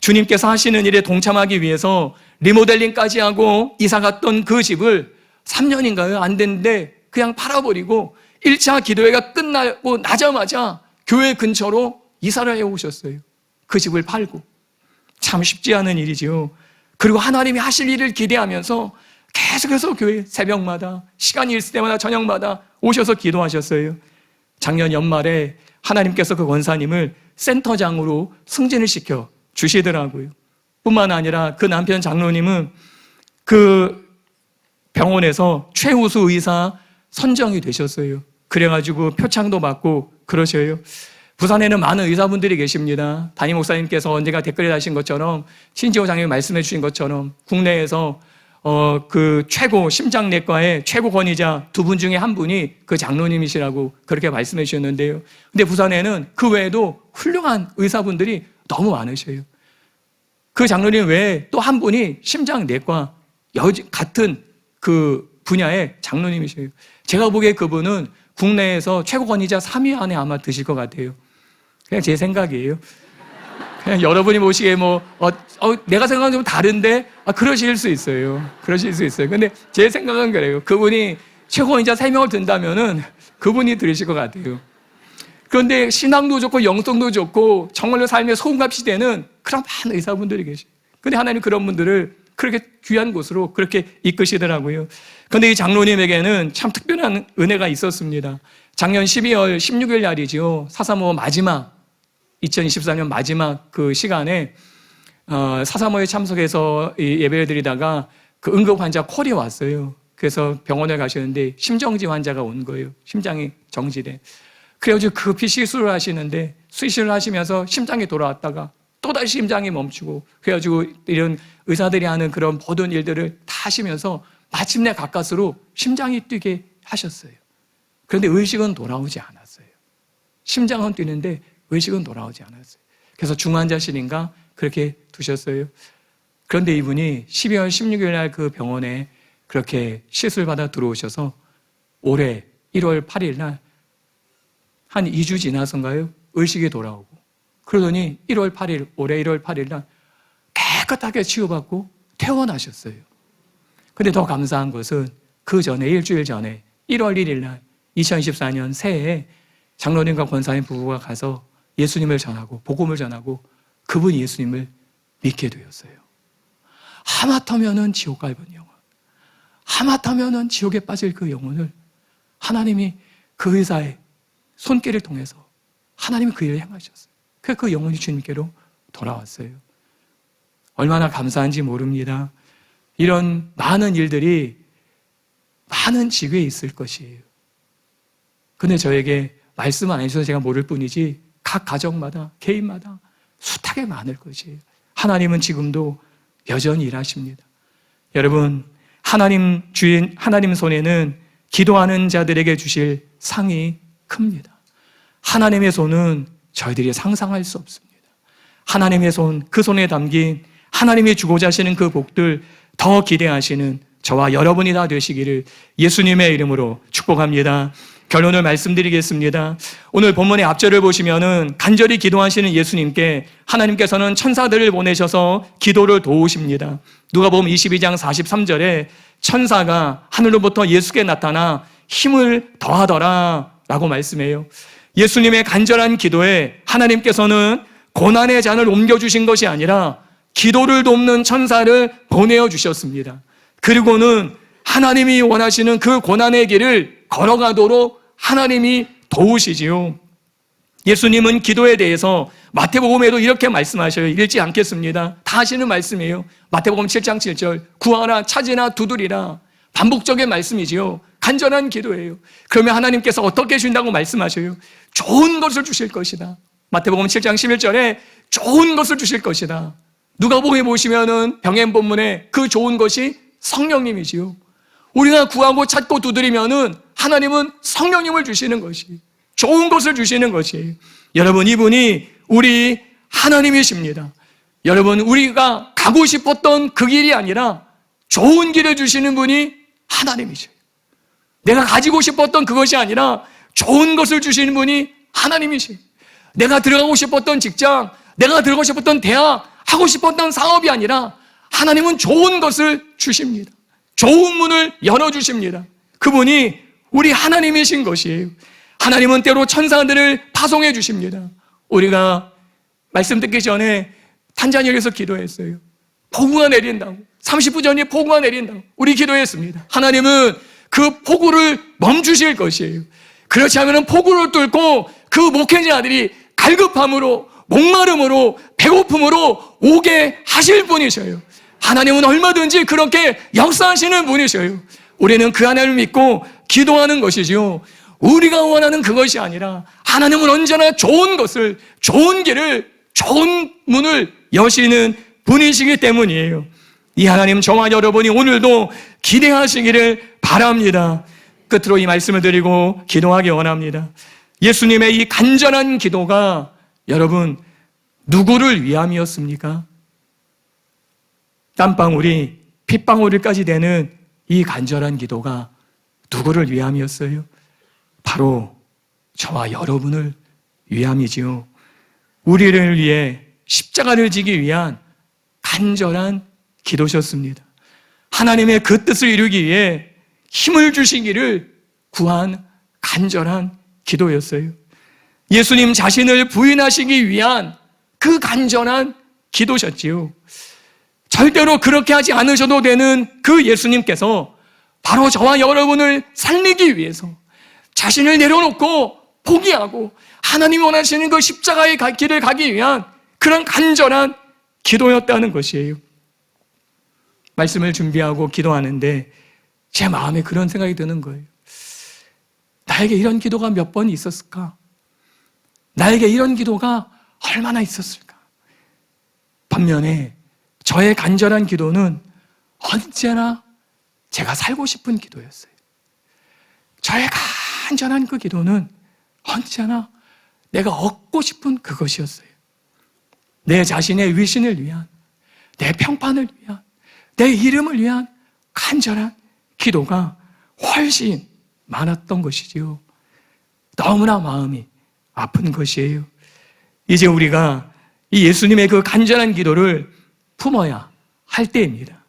주님께서 하시는 일에 동참하기 위해서 리모델링까지 하고 이사 갔던 그 집을 3년인가요? 안 됐는데 그냥 팔아버리고 1차 기도회가 끝나고 나자마자 교회 근처로 이사를 해오셨어요. 그 집을 팔고. 참 쉽지 않은 일이지요. 그리고 하나님이 하실 일을 기대하면서 계속해서 교회 새벽마다 시간이 있을 때마다 저녁마다 오셔서 기도하셨어요. 작년 연말에 하나님께서 그 권사님을 센터장으로 승진을 시켜 주시더라고요. 뿐만 아니라 그 남편 장로님은 그 병원에서 최우수 의사 선정이 되셨어요. 그래가지고 표창도 받고 그러셔요. 부산에는 많은 의사분들이 계십니다. 담임 목사님께서 언젠가 댓글에 다신 것처럼 신지호 장님이 말씀해 주신 것처럼 국내에서 그 최고 심장내과의 최고 권위자 두 분 중에 한 분이 그 장로님이시라고 그렇게 말씀해 주셨는데요. 근데 부산에는 그 외에도 훌륭한 의사분들이 너무 많으셔요. 그 장로님 외에 또 한 분이 심장내과 같은 그 분야의 장로님이셔요. 제가 보기에 그분은 국내에서 최고 권위자 3위 안에 아마 드실 것 같아요. 그냥 제 생각이에요. 그냥 여러분이 보시기에 내가 생각하는 좀 다른데, 그러실 수 있어요. 그러실 수 있어요. 근데 제 생각은 그래요. 그분이 최고인자 3명을 든다면은 그분이 들으실 것 같아요. 그런데 신앙도 좋고 영성도 좋고 정말로 삶의 소금값이 되는 그런 많은 의사분들이 계셔요. 근데 하나님 그런 분들을 그렇게 귀한 곳으로 그렇게 이끄시더라고요. 그런데 이 장로님에게는 참 특별한 은혜가 있었습니다. 작년 12월 16일 날이죠. 4.3.5 마지막 2024년 마지막 그 시간에 4.3.5에 참석해서 예배를 드리다가 그 응급 환자 콜이 왔어요. 그래서 병원에 가시는데 심정지 환자가 온 거예요. 심장이 정지돼. 그래가지고 급히 시술을 하시는데 수술을 하시면서 심장이 돌아왔다가 또다시 심장이 멈추고 그래가지고 이런 의사들이 하는 그런 모든 일들을 다 하시면서 마침내 가까스로 심장이 뛰게 하셨어요. 그런데 의식은 돌아오지 않았어요. 심장은 뛰는데 의식은 돌아오지 않았어요. 그래서 중환자실인가 그렇게 두셨어요. 그런데 이분이 12월 16일 날 그 병원에 그렇게 시술받아 들어오셔서 올해 1월 8일 날 한 2주 지나서인가요? 의식이 돌아오고 그러더니 올해 1월 8일 날 깨끗하게 치유받고 퇴원하셨어요. 근데 더 감사한 것은 그 전에 일주일 전에 1월 1일 날 2024년 새해에 장로님과 권사님 부부가 가서 예수님을 전하고 복음을 전하고 그분이 예수님을 믿게 되었어요. 하마터면은 지옥 갈 영혼, 하마터면은 지옥에 빠질 그 영혼을 하나님이 그 의사의 손길을 통해서 하나님이 그 일을 행하셨어요. 그래서 그 영혼이 주님께로 돌아왔어요. 얼마나 감사한지 모릅니다. 이런 많은 일들이 많은 지교에 있을 것이에요. 근데 저에게 말씀 안 해주셔서 제가 모를 뿐이지 각 가정마다 개인마다 숱하게 많을 것이에요. 하나님은 지금도 여전히 일하십니다. 여러분, 하나님 손에는 기도하는 자들에게 주실 상이 큽니다. 하나님의 손은 저희들이 상상할 수 없습니다. 하나님의 손, 그 손에 담긴 하나님이 주고자 하시는 그 복들 더 기대하시는 저와 여러분이 다 되시기를 예수님의 이름으로 축복합니다. 결론을 말씀드리겠습니다. 오늘 본문의 앞절을 보시면은 간절히 기도하시는 예수님께 하나님께서는 천사들을 보내셔서 기도를 도우십니다. 누가복음 22장 43절에 천사가 하늘로부터 예수께 나타나 힘을 더하더라 라고 말씀해요. 예수님의 간절한 기도에 하나님께서는 고난의 잔을 옮겨주신 것이 아니라 기도를 돕는 천사를 보내어 주셨습니다. 그리고는 하나님이 원하시는 그 고난의 길을 걸어가도록 하나님이 도우시지요. 예수님은 기도에 대해서 마태복음에도 이렇게 말씀하셔요. 읽지 않겠습니다. 다 아시는 말씀이에요. 마태복음 7장 7절 구하라 찾으라 두드리라. 반복적인 말씀이지요. 간절한 기도예요. 그러면 하나님께서 어떻게 주신다고 말씀하셔요? 좋은 것을 주실 것이다. 마태복음 7장 11절에 좋은 것을 주실 것이다. 누가복음에 보시면은 병행 본문에 그 좋은 것이 성령님이지요. 우리가 구하고 찾고 두드리면은 하나님은 성령님을 주시는 것이 좋은 것을 주시는 것이에요. 여러분, 이분이 우리 하나님이십니다. 여러분, 우리가 가고 싶었던 그 길이 아니라 좋은 길을 주시는 분이 하나님이죠. 내가 가지고 싶었던 그것이 아니라 좋은 것을 주시는 분이 하나님이세요. 내가 들어가고 싶었던 직장, 내가 들어가고 싶었던 대학, 하고 싶었던 사업이 아니라 하나님은 좋은 것을 주십니다. 좋은 문을 열어주십니다. 그분이 우리 하나님이신 것이에요. 하나님은 때로 천사들을 파송해 주십니다. 우리가 말씀 듣기 전에 탄자니엘에서 기도했어요. 폭우가 내린다고. 30분 전에 폭우가 내린다고 우리 기도했습니다. 하나님은 그 폭우를 멈추실 것이에요. 그렇지 않으면 폭우를 뚫고 그 목회자들이 갈급함으로 목마름으로 배고픔으로 오게 하실 분이셔요. 하나님은 얼마든지 그렇게 역사하시는 분이셔요. 우리는 그 하나님을 믿고 기도하는 것이죠. 우리가 원하는 그것이 아니라 하나님은 언제나 좋은 것을, 좋은 길을, 좋은 문을 여시는 분이시기 때문이에요. 이 하나님, 저와 여러분이 오늘도 기대하시기를 바랍니다. 끝으로 이 말씀을 드리고 기도하기 원합니다. 예수님의 이 간절한 기도가 여러분 누구를 위함이었습니까? 땀방울이 핏방울까지 되는 이 간절한 기도가 누구를 위함이었어요? 바로 저와 여러분을 위함이지요. 우리를 위해 십자가를 지기 위한 간절한 기도셨습니다. 하나님의 그 뜻을 이루기 위해 힘을 주시기를 구한 간절한 기도였어요. 예수님 자신을 부인하시기 위한 그 간절한 기도셨지요. 절대로 그렇게 하지 않으셔도 되는 그 예수님께서 바로 저와 여러분을 살리기 위해서 자신을 내려놓고 포기하고 하나님이 원하시는 그 십자가의 길을 가기 위한 그런 간절한 기도였다는 것이에요. 말씀을 준비하고 기도하는데 제 마음에 그런 생각이 드는 거예요. 나에게 이런 기도가 몇 번 있었을까? 나에게 이런 기도가 얼마나 있었을까? 반면에 저의 간절한 기도는 언제나 제가 살고 싶은 기도였어요. 저의 간절한 그 기도는 언제나 내가 얻고 싶은 그것이었어요. 내 자신의 위신을 위한, 내 평판을 위한, 내 이름을 위한 간절한 기도가 훨씬 많았던 것이지요. 너무나 마음이 아픈 것이에요. 이제 우리가 이 예수님의 그 간절한 기도를 품어야 할 때입니다.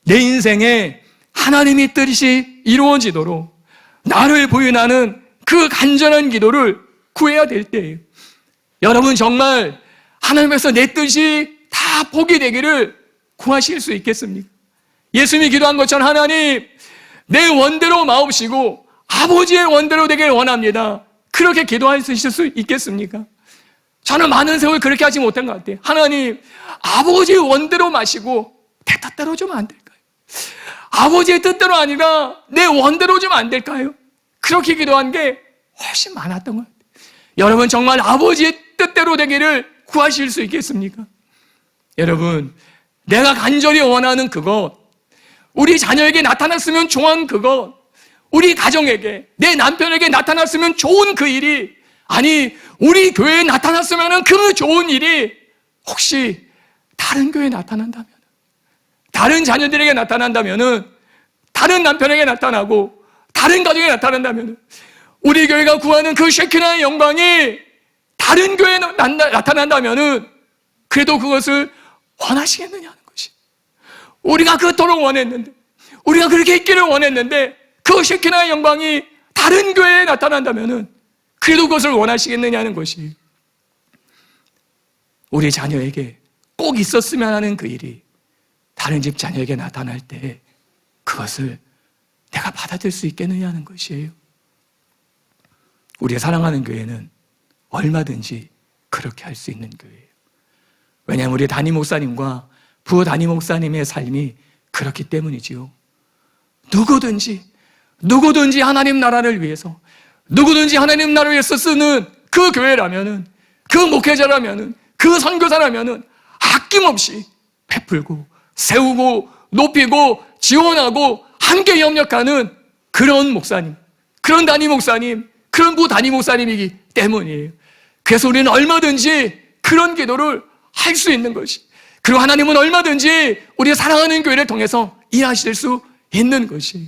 내 인생에 하나님의 뜻이 이루어지도록 나를 부인하는 그 간절한 기도를 구해야 될 때예요. 여러분, 정말 하나님께서 내 뜻이 다 포기되기를 구하실 수 있겠습니까? 예수님이 기도한 것처럼 하나님, 내 원대로 마옵시고 아버지의 원대로 되길 원합니다. 그렇게 기도할 수 있을 수 있겠습니까? 저는 많은 세월 그렇게 하지 못한 것 같아요. 하나님, 아버지의 원대로 마시고 내 뜻대로 좀 안 될까요? 아버지의 뜻대로 아니라 내 원대로 좀 안 될까요? 그렇게 기도한 게 훨씬 많았던 것 같아요. 여러분, 정말 아버지의 뜻대로 되기를 구하실 수 있겠습니까? 여러분, 내가 간절히 원하는 그것, 우리 자녀에게 나타났으면 좋은 그것, 우리 가정에게, 내 남편에게 나타났으면 좋은 그 일이, 아니 우리 교회에 나타났으면 그 좋은 일이 혹시 다른 교회에 나타난다면, 다른 자녀들에게 나타난다면, 다른 남편에게 나타나고 다른 가정에 나타난다면, 우리 교회가 구하는 그 쉐키나의 영광이 다른 교회에 나타난다면 그래도 그것을 원하시겠느냐는 것이, 우리가 그토록 원했는데, 우리가 그렇게 있기를 원했는데 그 쉐키나의 영광이 다른 교회에 나타난다면은 그래도 그것을 원하시겠느냐는 것이, 우리 자녀에게 꼭 있었으면 하는 그 일이 다른 집 자녀에게 나타날 때 그것을 내가 받아들일 수 있겠느냐는 것이에요. 우리가 사랑하는 교회는 얼마든지 그렇게 할 수 있는 교회예요. 왜냐하면 우리 담임 목사님과 부호 담임 목사님의 삶이 그렇기 때문이지요. 누구든지 하나님 나라를 위해서, 누구든지 하나님 나라를 위해서 쓰는 그 교회라면은, 그 목회자라면은, 그 선교사라면은 아낌없이 베풀고 세우고 높이고 지원하고 함께 협력하는 그런 목사님, 그런 담임 목사님, 그런 부 담임 목사님이기 때문이에요. 그래서 우리는 얼마든지 그런 기도를 할 수 있는 것이, 그리고 하나님은 얼마든지 우리가 사랑하는 교회를 통해서 일하실 수 있는 것이에요.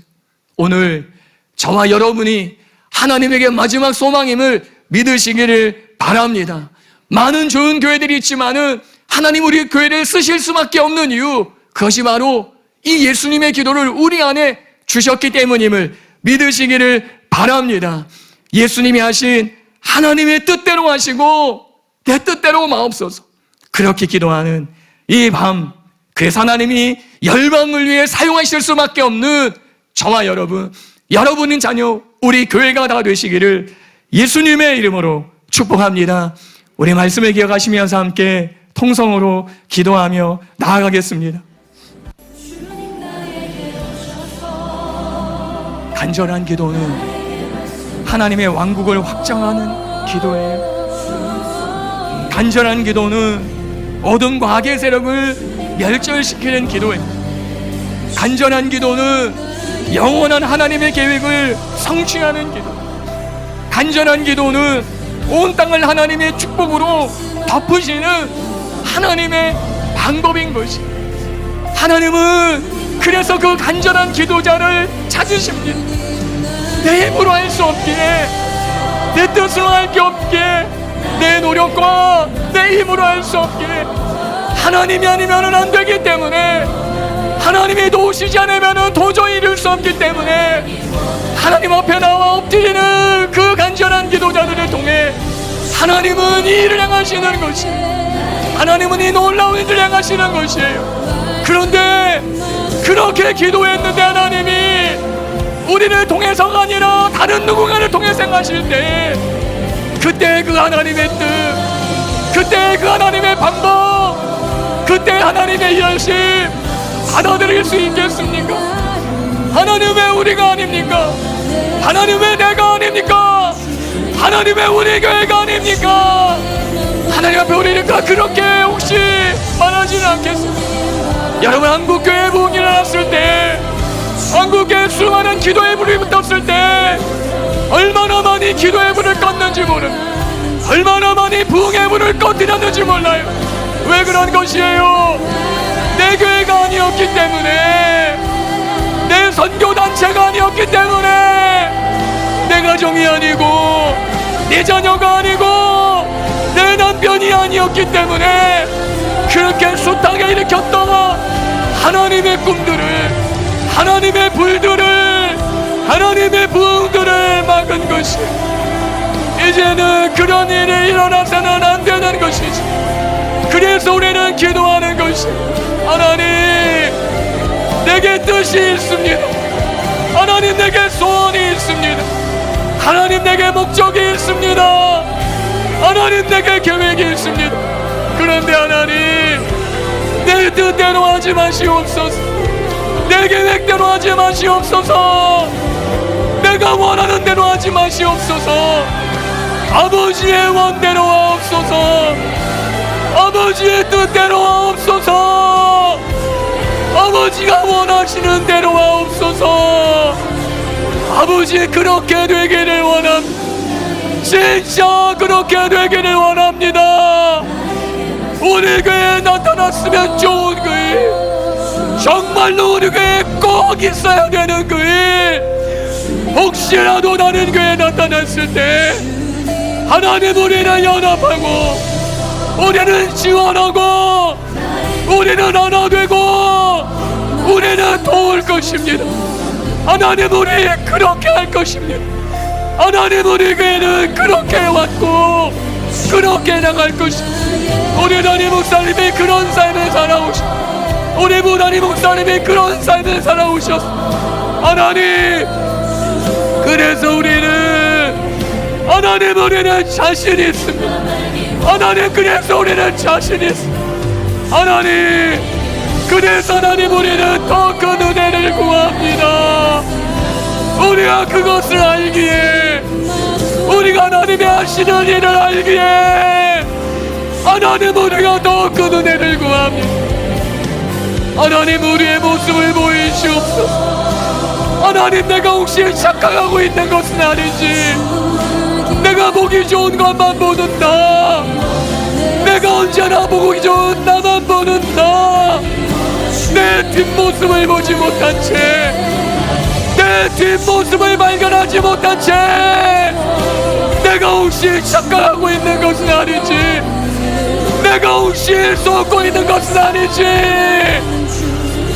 오늘 저와 여러분이 하나님에게 마지막 소망임을 믿으시기를 바랍니다. 많은 좋은 교회들이 있지만은 하나님 우리 교회를 쓰실 수밖에 없는 이유, 그것이 바로 이 예수님의 기도를 우리 안에 주셨기 때문임을 믿으시기를 바랍니다. 예수님이 하신 하나님의 뜻대로 하시고 내 뜻대로 마옵소서, 그렇게 기도하는 이 밤, 그래서 하나님이 열방을 위해 사용하실 수밖에 없는 저와 여러분, 여러분의 자녀, 우리 교회가 다 되시기를 예수님의 이름으로 축복합니다. 우리 말씀을 기억하시면서 함께 통성으로 기도하며 나아가겠습니다. 간절한 기도는 하나님의 왕국을 확장하는 기도예요. 간절한 기도는 어둠과 악의 세력을 멸절시키는 기도예요. 간절한 기도는 영원한 하나님의 계획을 성취하는 기도. 간절한 기도는 온 땅을 하나님의 축복으로 덮으시는 하나님의 방법인 것이, 하나님은 그래서 그 간절한 기도자를 찾으십니다. 내 힘으로 할 수 없기에, 내 뜻으로 할 게 없기에, 내 노력과 내 힘으로 할 수 없기에, 하나님이 아니면 안 되기 때문에, 하나님이 도우시지 않으면 도저히 이룰 수 없기 때문에 하나님 앞에 나와 엎드리는 그 간절한 기도자들을 통해 하나님은 이 일을 행하시는 것이, 하나님은 이 놀라운 일을 행하시는 것이에요. 그런데 그렇게 기도했는데 하나님이 우리를 통해서가 아니라 다른 누군가를 통해서 행하실 때, 그때 그 하나님의 뜻, 그때 그 하나님의 방법, 그때 하나님의 일하심 받아들일 수 있겠습니까? 하나님 왜 우리가 아닙니까? 하나님 왜 내가 아닙니까? 하나님 왜 우리 교회가 아닙니까? 하나님 앞에 우리는 그렇게 혹시 말하지는 않겠습니까? 여러분, 한국교회 부흥이 일어났을 때, 한국교회 수많은 기도의 불이 붙었을 때 얼마나 많이 기도의 불을 껐는지 모릅니다. 얼마나 많이 부흥의 불을 꺼뜨렸는지 몰라요. 왜 그런 것이에요? 내 교회가 아니었기 때문에, 내 선교단체가 아니었기 때문에, 내 가정이 아니고, 내 자녀가 아니고, 내 남편이 아니었기 때문에 그렇게 숱하게 일으켰던 하나님의 꿈들을, 하나님의 불들을, 하나님의 부흥들을 막은 것이, 이제는 그런 일이 일어나서는 안 되는 것이지. 그래서 우리는 기도하는 것이, 하나님 내게 뜻이 있습니다. 하나님 내게 소원이 있습니다. 하나님 내게 목적이 있습니다. 하나님 내게 계획이 있습니다. 그런데 하나님, 내 뜻대로 하지 마시옵소서. 내 계획대로 하지 마시옵소서. 내가 원하는 대로 하지 마시옵소서. 아버지의 원대로 하옵소서. 아버지의 뜻대로 하옵소서. 아버지가 원하시는 대로 하옵소서. 아버지, 그렇게 되기를 원합니다. 진짜 그렇게 되기를 원합니다. 우리 교회에 나타났으면 좋은 그 일, 정말로 우리 교회에 꼭 있어야 되는 그 일, 혹시라도 다른 교회에 나타났을 때 하나님, 우리는 연합하고, 우리는 지원하고, 우리는 하나 되고, 우리는 도울 것입니다. 하나님, 우리 그렇게 할 것입니다. 하나님, 우리에게는 그렇게 왔고 그렇게 나갈 것이, 우리 담임 목사님이 그런 삶을 살아오셨, 우리 부담임 목사님이 그런 삶을 살아오셨. 하나님, 그래서 하나님, 우리는 자신이 있습니다. 하나님, 그래서 우리는 자신이 있습니다. 하나님, 그래서 하나님, 우리는 더 큰 은혜를 구합니다. 우리가 그것을 알기에, 우리가 하나님의 하시는 일을 알기에, 하나님, 우리가 더 큰 은혜를 구합니다. 하나님, 우리의 모습을 보이시옵소서. 하나님, 내가 혹시 착각하고 있는 것은 아닌지, 내가 보기 좋은 것만 보는 나, 내가 언제나 보기 좋은 나만 보는 나, 내 뒷모습을 보지 못한 채, 내 뒷모습을 발견하지 못한 채, 내가 혹시 착각하고 있는 것은 아닌지, 내가 혹시 쏟고 있는 것은 아닌지,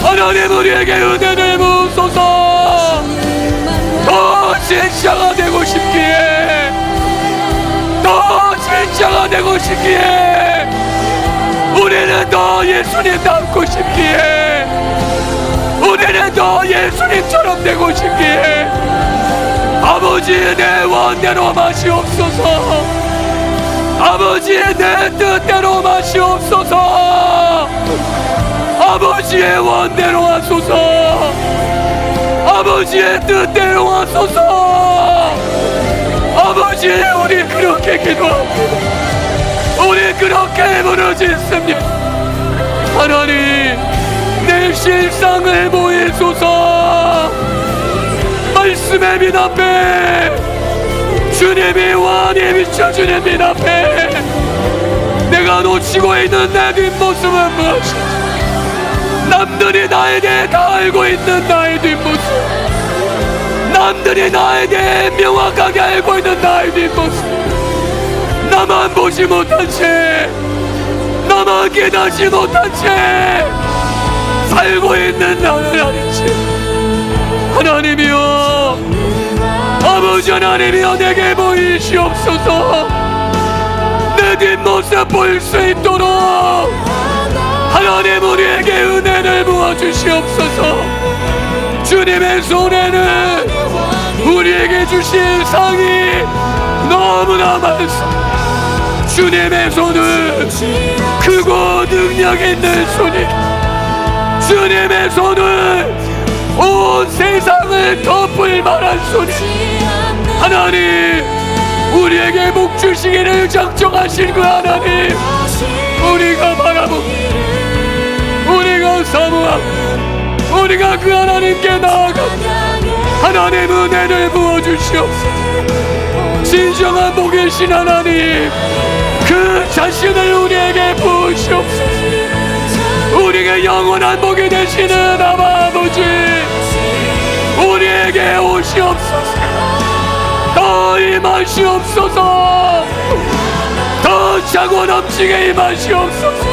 하나님, 우리에게 은혜를 부으소서. 더 진짜가 되고 싶기에, 더 진짜가 되고 싶기에, 우리는 더 예수님 닮고 싶기에, 우리는 더 예수님처럼 되고 싶기에, 아버지, 내 원대로 마시옵소서. 아버지의 내 뜻대로 마시옵소서. 아버지의 원대로 하소서. 아버지의 뜻대로 하소서. 아버지, 우리 그렇게 기도합니다. 우리 그렇게 부르짖습니다. 하나님, 내 실상을 보이소서. 말씀의 빛 앞에, 주님이 완히 비춰주는 빛 앞에 내가 놓치고 있는 내 뒷모습은 무엇이, 남들이 나에 대해 다 알고 있는 나의 뒷모습, 남들이 나에 대해 명확하게 알고 있는 나의 뒷모습, 나만 보지 못한 채, 나만 깨닫지 못한 채 살고 있는 나는 아닌지, 하나님이여, 아버지 하나님이여, 내게 보이시옵소서. 내 뒷모습 볼 수 있도록 하나님, 우리에게 은혜를 부어주시옵소서. 주님의 손에는 우리에게 주신 상이 너무나 많습니다. 주님의 손은 크고 능력 있는 손이, 주님의 손은 온 세상을 덮을 만한 손이, 하나님, 우리에게 복 주시기를 작정하신 그 하나님, 우리가 바라보고, 우리가 사모하고, 우리가 그 하나님께 나아가 하나님 은혜를 부어주시옵소서. 진정한 복이신 하나님, 그 자신을 우리에게 부으시옵소서. 우리에게 영원한 복이 되시는 아버지, 우리에게 오시옵소서. 더 임하시옵소서. 더 차고 넘치게 임하시옵소서.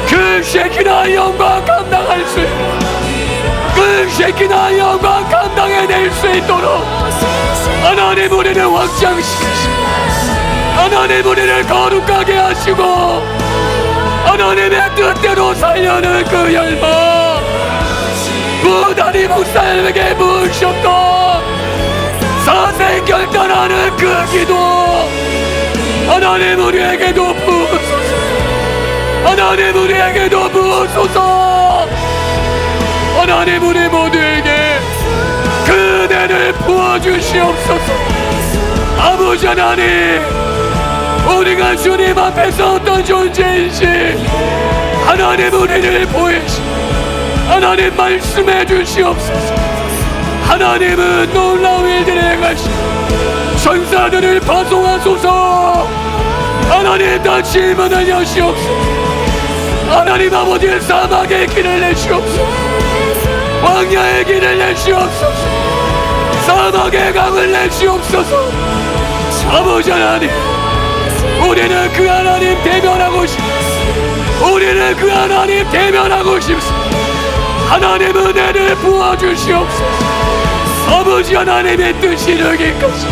그 쉐키나 영광 감당할 수 있도록, 그 쉐키나 영광 감당해낼 수 있도록 하나님, 우리를 확장시키시고, 하나님, 우리를 거룩하게 하시고, 하나님의 뜻대로 살려는 그 열망, 부담임 목사님에게 부으셨던 사생 결단하는 그 기도, 하나님, 우리에게도 부으소서. 하나님, 우리에게도 부으소서. 하나님, 우리 모두에게 그 은혜를 부어주시옵소서. 아버지 하나님, 우리가 주님 앞에서 어떤 존재인지 하나님, 우리를 보이시고 하나님 말씀해 주시옵소서. 하나님은 놀라운 일들을 행하시고 천사들을 파송하소서. 하나님, 다시 문을 여시옵소서. 하나님 아버지, 사막의 길을 내시옵소서. 광야의 길을 내시옵소서. 사막의 강을 내시옵소서. 아버지 하나님, 우리는 그 하나님 대면하고 싶습니다. 우리는 그 하나님 대면하고 싶습니다. 하나님 은혜를 부어주시옵소서. 아버지 하나님의 뜻이 이루기까지,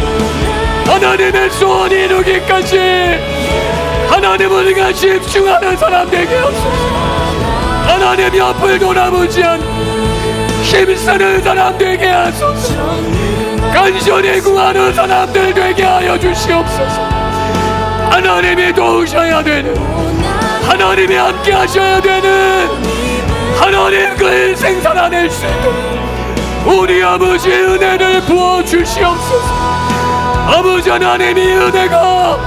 하나님의 소원이 이루기까지 하나님을 우리가 집중하는 사람 되게 하소서. 하나님 옆을 돌아보지 않고 힘쓰는 사람 되게 하소서. 간절히 구하는 사람들 되게 하여 주시옵소서. 하나님이 도우셔야 되는, 하나님이 함께 하셔야 되는, 하나님 그 인생 살아낼 수 있도록 우리 아버지의 은혜를 부어주시옵소서. 아버지 하나님이 은혜가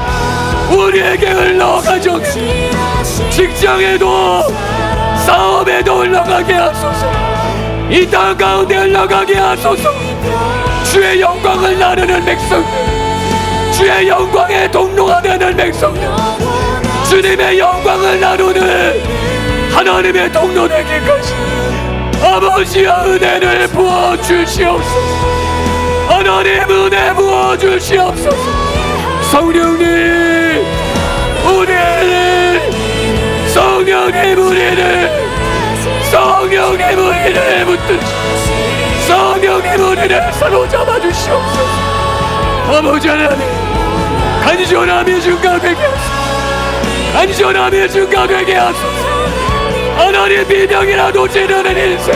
우리에게 흘러가죠. 직장에도 사업에도 흘러가게 하소서. 이 땅 가운데 흘러가게 하소서. 주의 영광을 나누는 백성들, 주의 영광의 동로가 되는 백성들, 주님의 영광을 나누는 하나님의 동로 되기까지 아버지의 은혜를 부어주시옵소서. 하나님 은혜 부어주시옵소서. 성령님 우리를, 성령님 우리를, 성령님 우리를 붙드시옵소서. 성령님 우리를 사로잡아 주시옵소서. 아버지 하나님, 간절함이 증가되게 하소서. 간절함이 증가되게 하소서. 하나님 비명이라도 지르는 인생,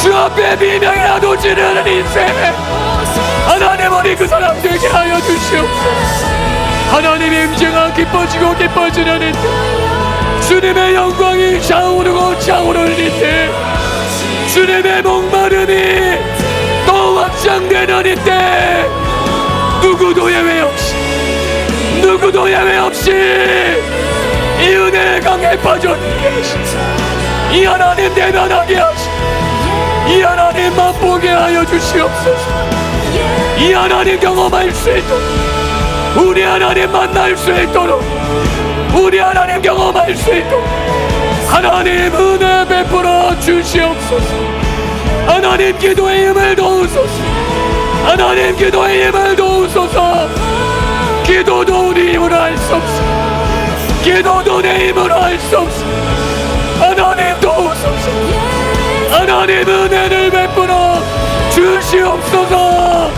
주 앞에 비명이라도 지르는 인생, 하나님 우리 그 사람 되게 하여 주시옵소서. 하나님의 임재가 깊어지고 깊어지는 이때, 주님의 영광이 차오르고 차오르는 이때, 주님의 목마름이 또 확장되는 이때, 누구도 예외 없이, 누구도 예외 없이 이 은혜의 강에 빠져들게 하시고, 이 하나님 대면하게 하시고, 이 하나님 맛보게 하여 주시옵소서. 이 하나님 경험할 수 있도록, 우리 하나님 만날 수 있도록, 우리 하나님 경험할 수 있도록 하나님 은혜 베풀어 주시옵소서. 하나님 기도의 힘을 도우소서. 하나님 기도의 힘을 도우소서. 기도도 우리 힘으로 할 수 없어. 기도도 내 힘으로 할 수 없어. 하나님 도우소서. 하나님 은혜를 베풀어 주시옵소서.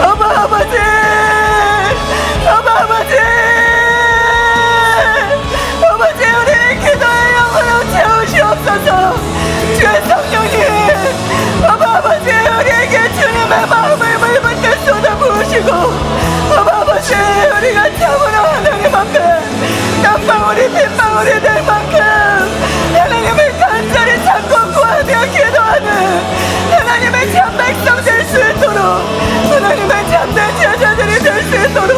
아버지, 아버지, 아버지, 우리 기도의 영으로 채우시옵소서. 주의 성령님, 아버지, 우리에게 주님의 마음을 물붓게 쏟아부으시고, 아버지, 우리가 참으로 하나님 앞에 땀방울이 빗방울이 될 만큼 하나님을 간절히 찾고 구하며 기도하는 하나님의 참 백성 될 수 있도록, 하나님의 참된 제자들이 될 수 있도록,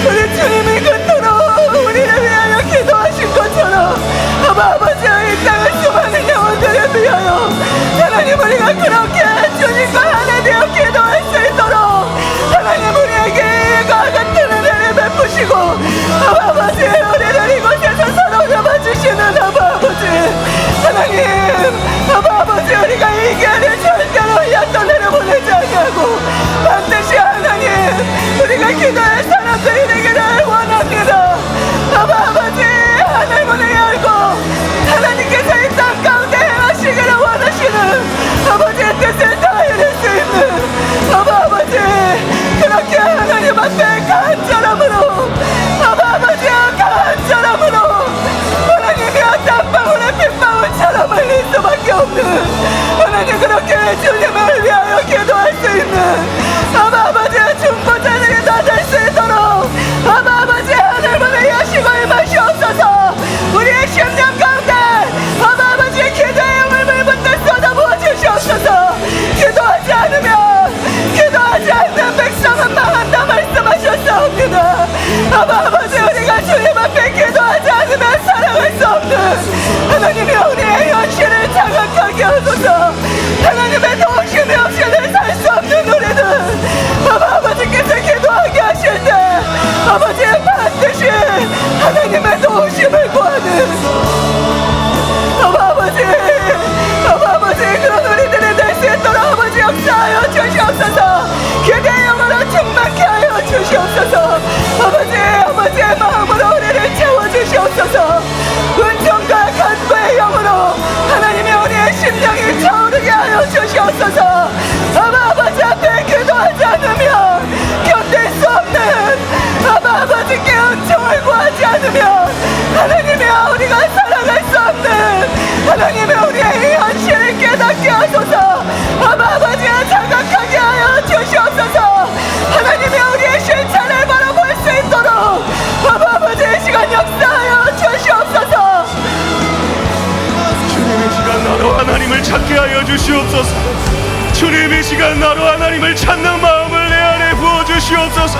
우리 주님이 그토록 우리를 위하여 기도하신 것처럼 아버지, 이 땅의 수많은 영혼들을 위하여 하나님 우리가 그렇게 주님과 하나 되어 기도할 수 있도록 하나님 우리에게 이와 같은 은혜를 베푸시고, 아버지, 우리를 이곳에서 사로잡아 주시는 아버지 하나님, 아버지, 우리가 이 길을 절대로 약속대로 보내지 않냐고 반드시 하나님 우리가 기도할 사람들이 되기를 원합니다. 아버지, 하나님 문을 열고 하나님께서 이 땅 가운데 행하시기를 원하시는 아버지의 뜻을 다 이룰 수 있는 아버지, 그렇게 하나님 앞에 간절함으로 아버지 차오르게 하여 주시옵소서. 아버지 앞에 기도하지 않으면 견딜 수 없는 아버지께 은총을 구하지 않으면 하나님의 우리가 살아갈 수 없는 하나님의 우리의 이 현실을 깨닫게 하소서. 아버지가 자각하게 하여 주시옵소서. 하나님의 우리의 실체를 바라볼 수 있도록 아버지의 시간 역사하여 주시옵소서. 주님의 시간 나로 하나님을 찾게 하여 주시옵소서. 주님의 시간 나로 하나님을 찾는 마음을 내 안에 부어주시옵소서.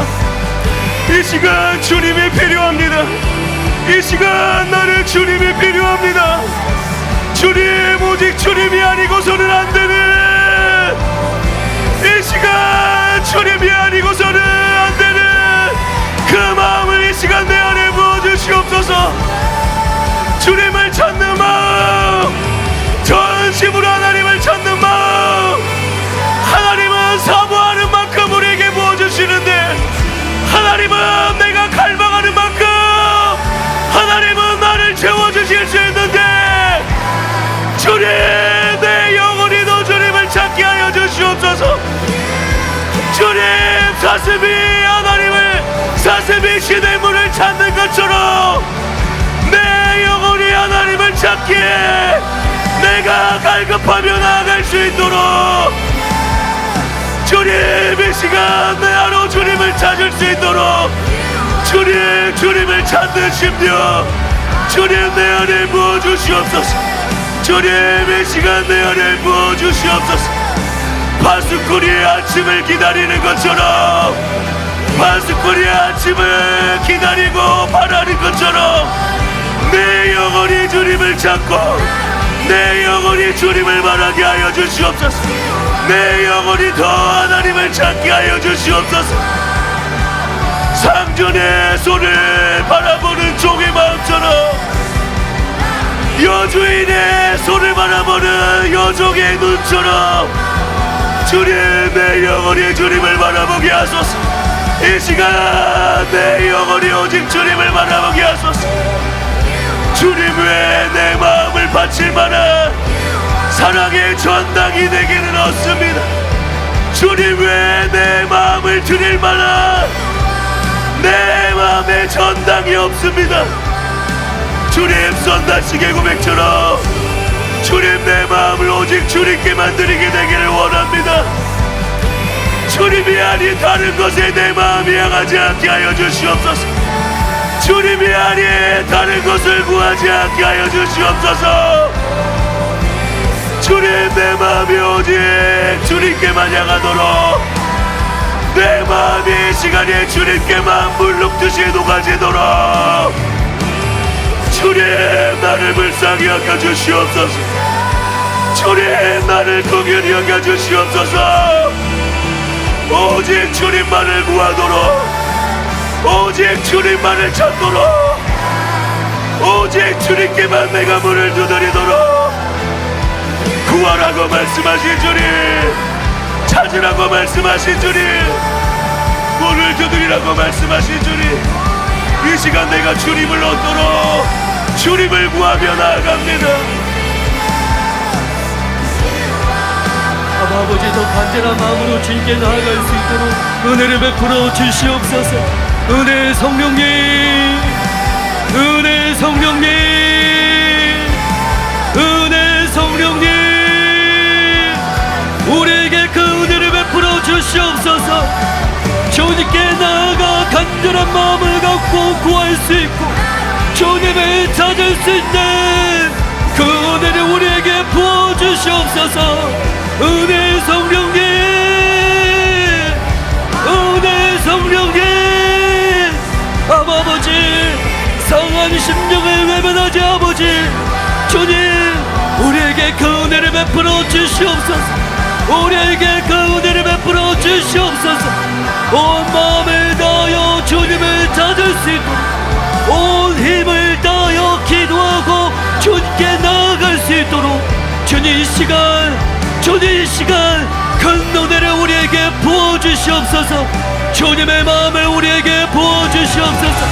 이 시간 주님이 필요합니다. 이 시간 나는 주님이 필요합니다. 주님, 오직 주님이 아니고서는 안 되는 이 시간, 주님이 아니고서는 안 되는 그 마음을 이 시간 내 안에 부어주시옵소서. 주님을 찾는 마음, 전심으로 하나님을 찾는 마음. 하나님은 사모하는 만큼 우리에게 부어주시는데, 하나님은 내가 갈망하는 만큼 하나님은 나를 채워주실 수 있는데, 주님, 내 영혼이도 주님을 찾게 하여 주시옵소서. 주님, 사슴이 신의 문을 찾는 것처럼 내 영혼이 하나님을 찾기에 내가 갈급하며 나아갈 수 있도록 주님, 이 시간 내 안으로 주님을 찾을 수 있도록 주님, 주님을 찾는 심령 주님 내 안에 부어주시옵소서. 주님, 이 시간 내 안에 부어주시옵소서. 파수꾼이 아침을 기다리는 것처럼, 파수꾼이 아침을 기다리고 바라는 것처럼 내 영혼이 주님을 찾고 내 영혼이 주님을 바라게 하여 주시옵소서. 내 영혼이 더 하나님을 찾게 하여 주시옵소서. 상전의 손을 바라보는 종의 마음처럼 여주인의 손을 바라보는 여종의 눈처럼 주님, 내 영혼이 주님을 바라보게 하소서. 이 시간 내 영혼이 오직 주님을 바라보게 하소서. 주님 외에 내 마음을 바칠 만한 사랑의 전당이 되기는 없습니다. 주님 외에 내 마음을 드릴 만한 내 마음의 전당이 없습니다. 주님, 선다시계 고백처럼 주님, 내 마음을 오직 주님께만 드리게 되기를 원합니다. 주님이 아닌 다른 것에 내 마음이 향하지 않게 하여 주시옵소서. 주님이 아닌 다른 것을 구하지 않게 하여 주시옵소서. 주님, 내 마음이 오직 주님께만 향하도록 내 마음이 이 시간에 주님께만 물룩듯이 녹아지도록 주님, 나를 불쌍히 여겨 주시옵소서. 주님, 나를 긍휼히 여겨 주시옵소서. 오직 주님만을 구하도록, 오직 주님만을 찾도록, 오직 주님께만 내가 문을 두드리도록 구하라고 말씀하신 주님, 찾으라고 말씀하신 주님, 문을 두드리라고 말씀하신 주님, 이 시간 내가 주님을 얻도록 주님을 구하며 나아갑니다. 아버지, 더 간절한 마음으로 주님께 나아갈 수 있도록 은혜를 베풀어 주시옵소서. 은혜 성령님, 은혜 성령님, 은혜 성령님, 우리에게 그 은혜를 베풀어 주시옵소서. 주님께 나아가 간절한 마음을 갖고 구할 수 있고 주님을 찾을 수 있는 그 은혜를 우리에게 부어주시옵소서. 은혜 성령님, 은혜 성령님, 아버지, 상한 심령을 외면하지 아버지, 주님, 우리에게 그 은혜를 베풀어 주시옵소서. 우리에게 그 은혜를 베풀어 주시옵소서. 온 마음을 다하여 주님을 찾을 수 있도록 온 힘을 다하여 기도하고 주님께 나아갈 수 있도록 주님 이 시간, 주님 이 시간 큰 은혜를 우리에게 부어주시옵소서. 주님의 마음을 우리에게 부어주시옵소서.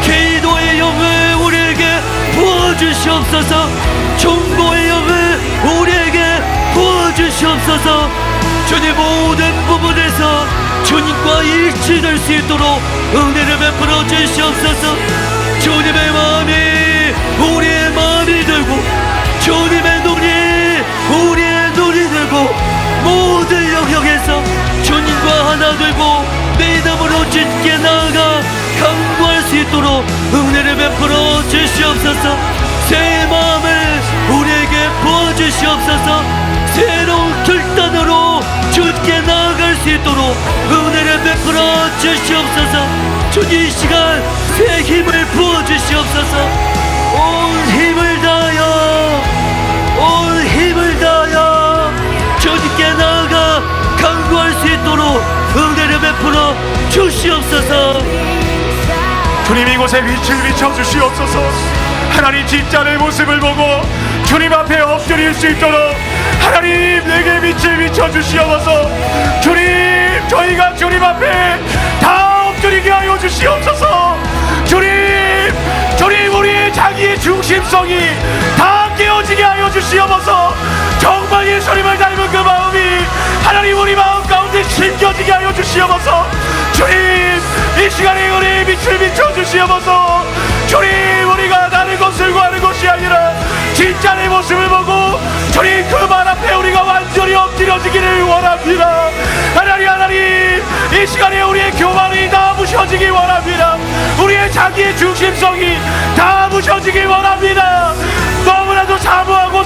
기도의 영을 우리에게 부어주시옵소서. 중보의 영을 우리에게 주시옵소서. 주님 모든 부분에서 주님과 일치될 수 있도록 은혜를 베풀어 주시옵소서. 주님의 마음이 우리의 마음이 되고 주님의 눈이 우리의 눈이 되고 모든 영역에서 주님과 하나 되고 믿음으로 주님께 나아가 강구할 수 있도록 은혜를 베풀어 주시옵소서. 새 마음을 우리에게 부어주시옵소서. 새로운 결단으로 주님께 나아갈 수 있도록 은혜를 베풀어 주시옵소서. 주님 이 시간 새 힘을 부어주시옵소서. 온 힘을 다하여 온 힘을 다하여 주님께 나아가 강구할 수 있도록 은혜를 베풀어 주시옵소서. 주님 이곳에 빛을 비춰주시옵소서. 하나님 진짜의 모습을 보고 주님 앞에 엎드릴 수 있도록 하나님 내게 빛을 비춰주시옵소서. 주님 저희가 주님 앞에 다 엎드리게 하여 주시옵소서. 주님 우리의 자기의 중심성이 다 깨어지게 하여 주시옵소서. 정말 예수님을 닮은 그 마음이 하나님 우리 마음 가운데 심겨지게 하여 주시옵소서. 주님 이 시간에 우리 빛을 비춰주시옵소서. 주님 우리가 다른 것을 구하는 것이 아니라 진짜 내 모습을 보고 주님 그 말 앞에 우리가 완전히 엎드려지기를 원합니다. 하나님 이 시간에 우리의 교만이 다 부셔지기 원합니다. 우리의 자기의 중심성이 다 부셔지기 원합니다. 너무나도 사모하고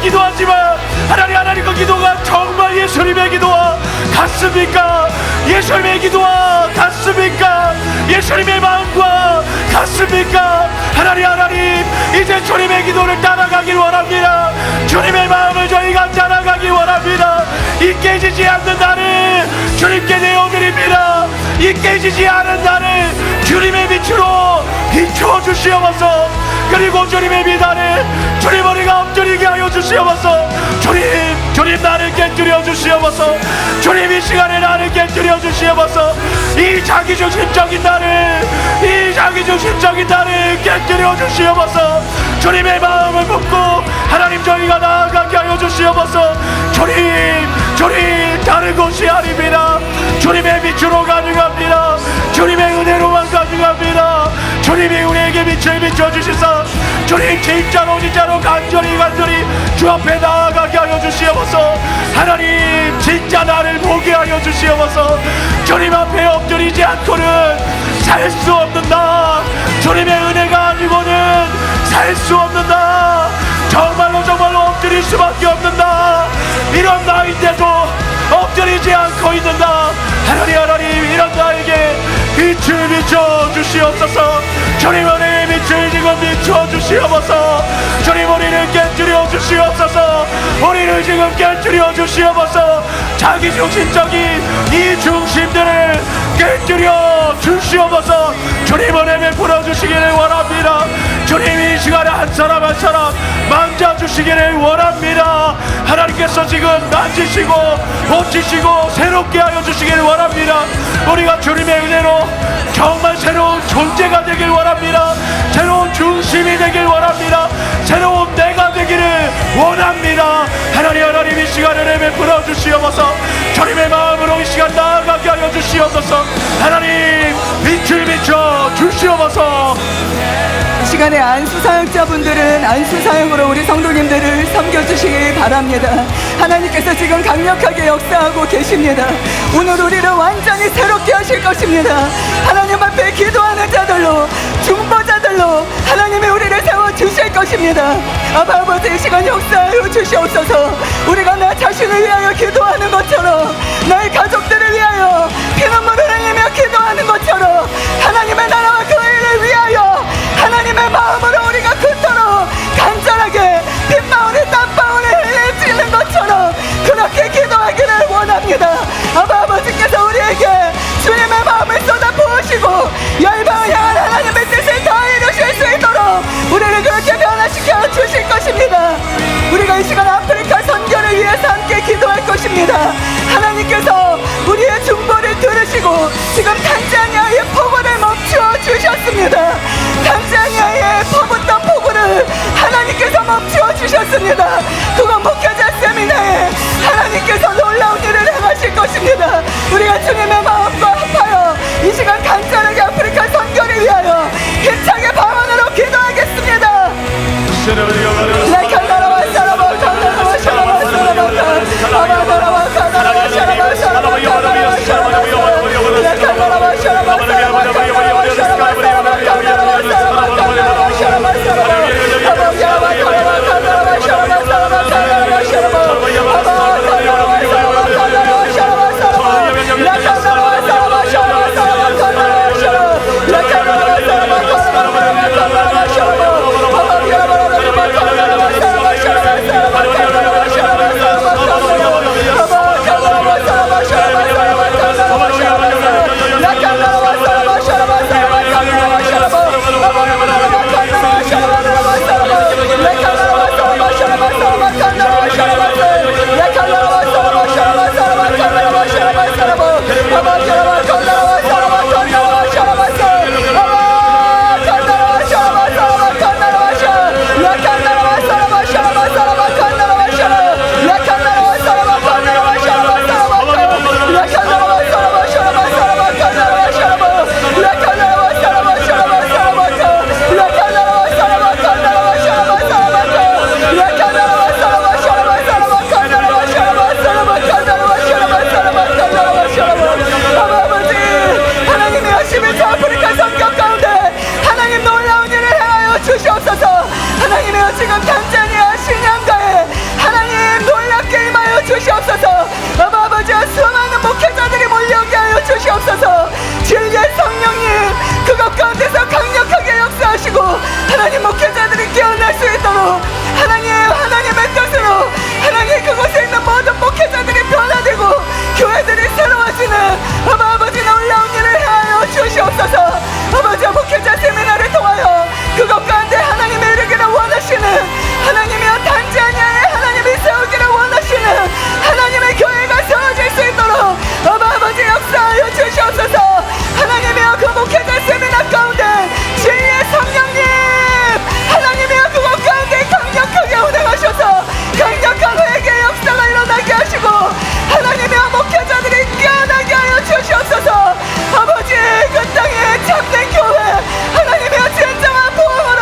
기도하지만 하나님 그 기도가 정말 예수님의 기도와 같습니까? 예수님의 기도와 같습니까? 예수님의 마음과 같습니까? 하나님 이제 주님의 기도를 따라가길 원합니다. 주님의 마음을 저희가 따라가길 원합니다. 이 깨지지 않는 나를 주님께 내어드립니다. 이 깨지지 않은 나를 주님의 빛으로 비춰주시옵소서. 그리고 주님의 비단을 주님 우리가 엎드리게 하여 주시옵소서. 주님 나를 깨뜨려 주시옵소서. 주님 이 시간에 나를 깨뜨려 주시옵소서. 이 자기중심적인 나를 깨뜨려 주시옵소서. 주님의 마음을 묻고 하나님 저희가 나아가게 하여 주시옵소서. 주님 다른 곳이 아닙니다. 주님의 빛으로 가져갑니다. 주님의 은혜로만 가져갑니다. 주님이 우리에게 빛을 비춰주시사 주님 진짜로 간절히 주 앞에 나아가게 하여 주시옵소서. 하나님 진짜 나를 보게 하여 주시옵소서. 주님 앞에 엎드리지 않고는 살 수 없는 나, 주님의 은혜가 아니고는 살 수 없는 나, 정말로 엎드릴 수밖에 없는 나, 이런 나인데도 엎드리지 않고 있는 나, 하나님 이런 나에게 빛을 비춰주시옵소서. 주님 은혜의 빛을 지금 비춰주시옵소서. 주님 우리를 깨뜨려 주시옵소서. 우리를 지금 깨뜨려 주시옵소서. 자기중심적인 이 중심들을 깨뜨려 주시옵소서. 주님 은혜 베풀어 주시기를 원합니다. 주님 이 시간에 한 사람 만져주시기를 원합니다. 하나님께서 지금 만지시고 고치시고 새롭게 하여 주시기를 원합니다. 우리가 주님의 은혜로 정말 새로운 존재가 되길 원합니다. 새로운 중심이 되길 원합니다. 새로운 내가 되기를 원합니다. 하나님 이 시간에 은혜 베풀어 주시옵소서. 주님의 마음으로 이 시간 나아가게 하여 주시옵소서. 하나님 빛을 비춰 주시옵소서. 이 시간에 안수사역자분들은 안수사역으로 우리 성도님들을 섬겨주시길 바랍니다. 하나님께서 지금 강력하게 역사하고 계십니다. 오늘 우리를 완전히 새롭게 하실 것입니다. 하나님 앞에 기도하는 자들로 중보자들로 하나님이 우리를 세워주실 것입니다. 아버지 이 시간 역사하여 주시옵소서. 우리가 나 자신을 위하여 기도하는 것처럼 나의 가족들을 위하여 피눈물을 흘리며 기도하는 것처럼 하나님의 나라와 그 일을 위하여 하나님의 마음으로 우리가 그토록 간절하게 핏방울이 땀방울이 흘리는 것처럼 그렇게 기도하기를 원합니다. 아버지께서 우리에게 주님의 마음을 쏟아부으시고 열방을 향한 하나님의 뜻을 다 이루실 수 있도록 우리를 그렇게 변화시켜 주실 것입니다. 우리가 이 시간 아프리카 선교를 위해서 함께 기도할 것입니다. 하나님께서 우리의 중보를 들으시고 지금 탄자니아의 폭우를 멈추어 주셨습니다. 주시옵소서. 하나님이여 지금 단자니아 신양가에 하나님 놀랍게 임하여 주시옵소서. 아버지 수많은 목회자들이 몰려오게 하여 주시옵소서. 진리의 성령님 그것 가운데서 강력하게 역사하시고 하나님 목회자들이 깨어날 수 있도록 하나님의 뜻으로 하나님 그곳에 있는 모든 목회자들이 변화되고 교회들이 새로워지는 아버지 놀라운 일을 행하여 주시옵소서. 아버지 목회자 세미나를 통하여 그것 가운데 하나님의 이르기를 원하시는 하나님이여 단자니아에 하나님이 세우기를 원하시는 하나님의 교회가 세워질 수 있도록 아버지 역사하여 주시옵소서. 하나님이여 그 목회자 세미나 가운데 진리의 성령님 하나님이여 그것 가운데 강력하게 운행하셔서 강력한 회개의 역사가 일어나게 하시고 하나님이여 목회자들이 깨어나게 하여 주시옵소서. 아버지 그 땅에 참된 교회 하나님이여 진정한 부흥으로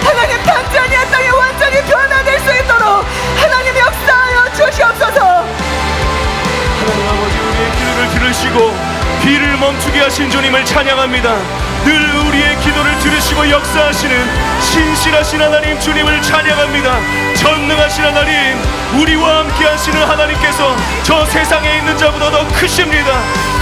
하나님 단자니아 땅이 완전히 변화될 수 있도록 하나님 역사하여 주시옵소서. 하나님 아버지 우리의 기도를 들으시고 비를 멈추게 하신 주님을 찬양합니다. 늘 우리의 기도를 들으시고 역사하시는 신실하신 하나님 주님을 찬양합니다. 전능하신 하나님 우리와 함께 하시는 하나님께서 저 세상에 있는 자보다 더 크십니다.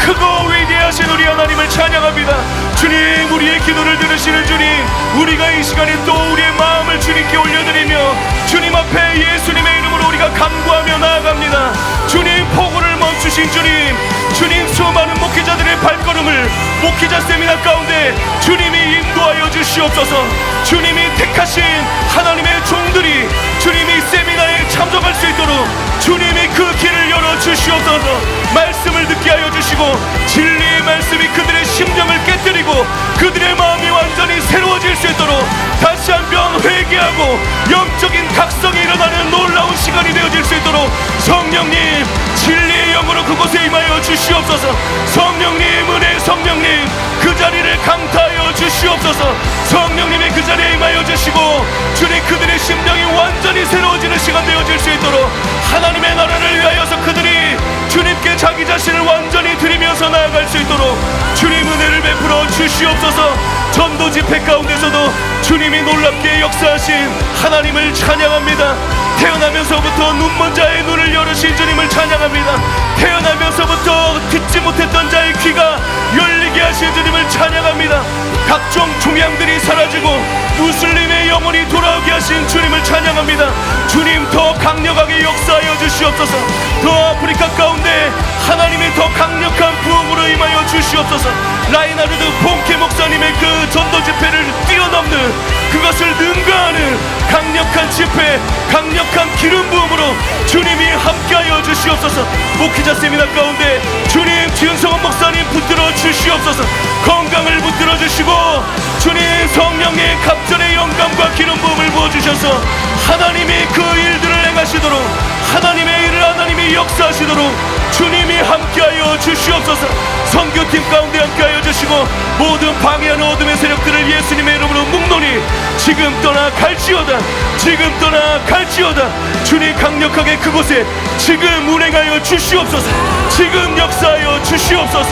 크고 위대하신 우리 하나님을 찬양합니다. 주님 우리의 기도를 들으시는 주님 우리가 이 시간에 또 우리의 마음을 주님께 올려드리며 주님 앞에 예수님의 이름으로 우리가 간구하며 나아갑니다. 주님 폭우를 멈추신 주님 수많은 목회자들의 발걸음을 목회자 세미나 가운데 주님이 인도하여 주시옵소서. 주님이 택하신 하나님의 종들이 주님이 세미나에 참석할 수 있도록 주님이 그 길을 열어주시옵소서. 말씀을 듣게 하여 주시고 진리의 말씀이 그들의 심령을 깨뜨리고 그들의 마음이 완전히 새로워질 수 있도록 다시 한번 회개하고 영적인 각성이 일어나는 놀라운 시간이 되어질 수 있도록 성령님 진리의 영으로 그곳에 임하여 주시옵소서. 성령님 은혜 성령님 그 자리를 강타하여 주시옵소서. 성령님이 그 자리에 임하여 주시고 주님 그들의 심령이 완전히 새로워지는 시간 되어질 수 있도록 하나님의 나라를 위하여서 그들이 주님께 자기 자신을 완전히 드리면서 나아갈 수 있도록 주님 은혜를 베풀어 주시옵소서. 전도 집회 가운데서도 주님이 놀랍게 역사하신 하나님을 찬양합니다. 태어나면서부터 눈먼 자의 눈을 열으신 주님을 찬양합니다. 태어나면서부터 듣지 못했던 자의 귀가 열리게 하신 주님을 찬양합니다. 각종 종양들이 사라지고 무슬림의 영혼이 돌아오게 하신 주님을 찬양합니다. 주님 더 강력하게 역사하여 주시옵소서. 더 아프리카 가운데 하나님이 더 강력한 부흥으로 임하여 주시옵소서. 라이나르드 본케 목사님의 그 전도 집회를 뛰어넘는 그것을 능가하는 강력한 집회 강력한 기름 부음으로 주님이 함께하여 주시옵소서. 목회자 세미나 가운데 주님 지은성원 목사님 붙들어 주시옵소서. 건강을 붙들어 주시고 주님 성령의 갑절의 영감과 기름 부음을 부어주셔서 하나님이 그 일들을 행하시도록 하나님의 일을 하나님이 역사하시도록 주님이 함께하여 주시옵소서. 선교팀 가운데 함께하여 주시고 모든 방해하는 어둠의 세력들을 예수님의 이름으로 묵노니 지금 떠나갈지어다. 지금 떠나갈지어다. 주님 강력하게 그곳에 지금 운행하여 주시옵소서. 지금 역사하여 주시옵소서.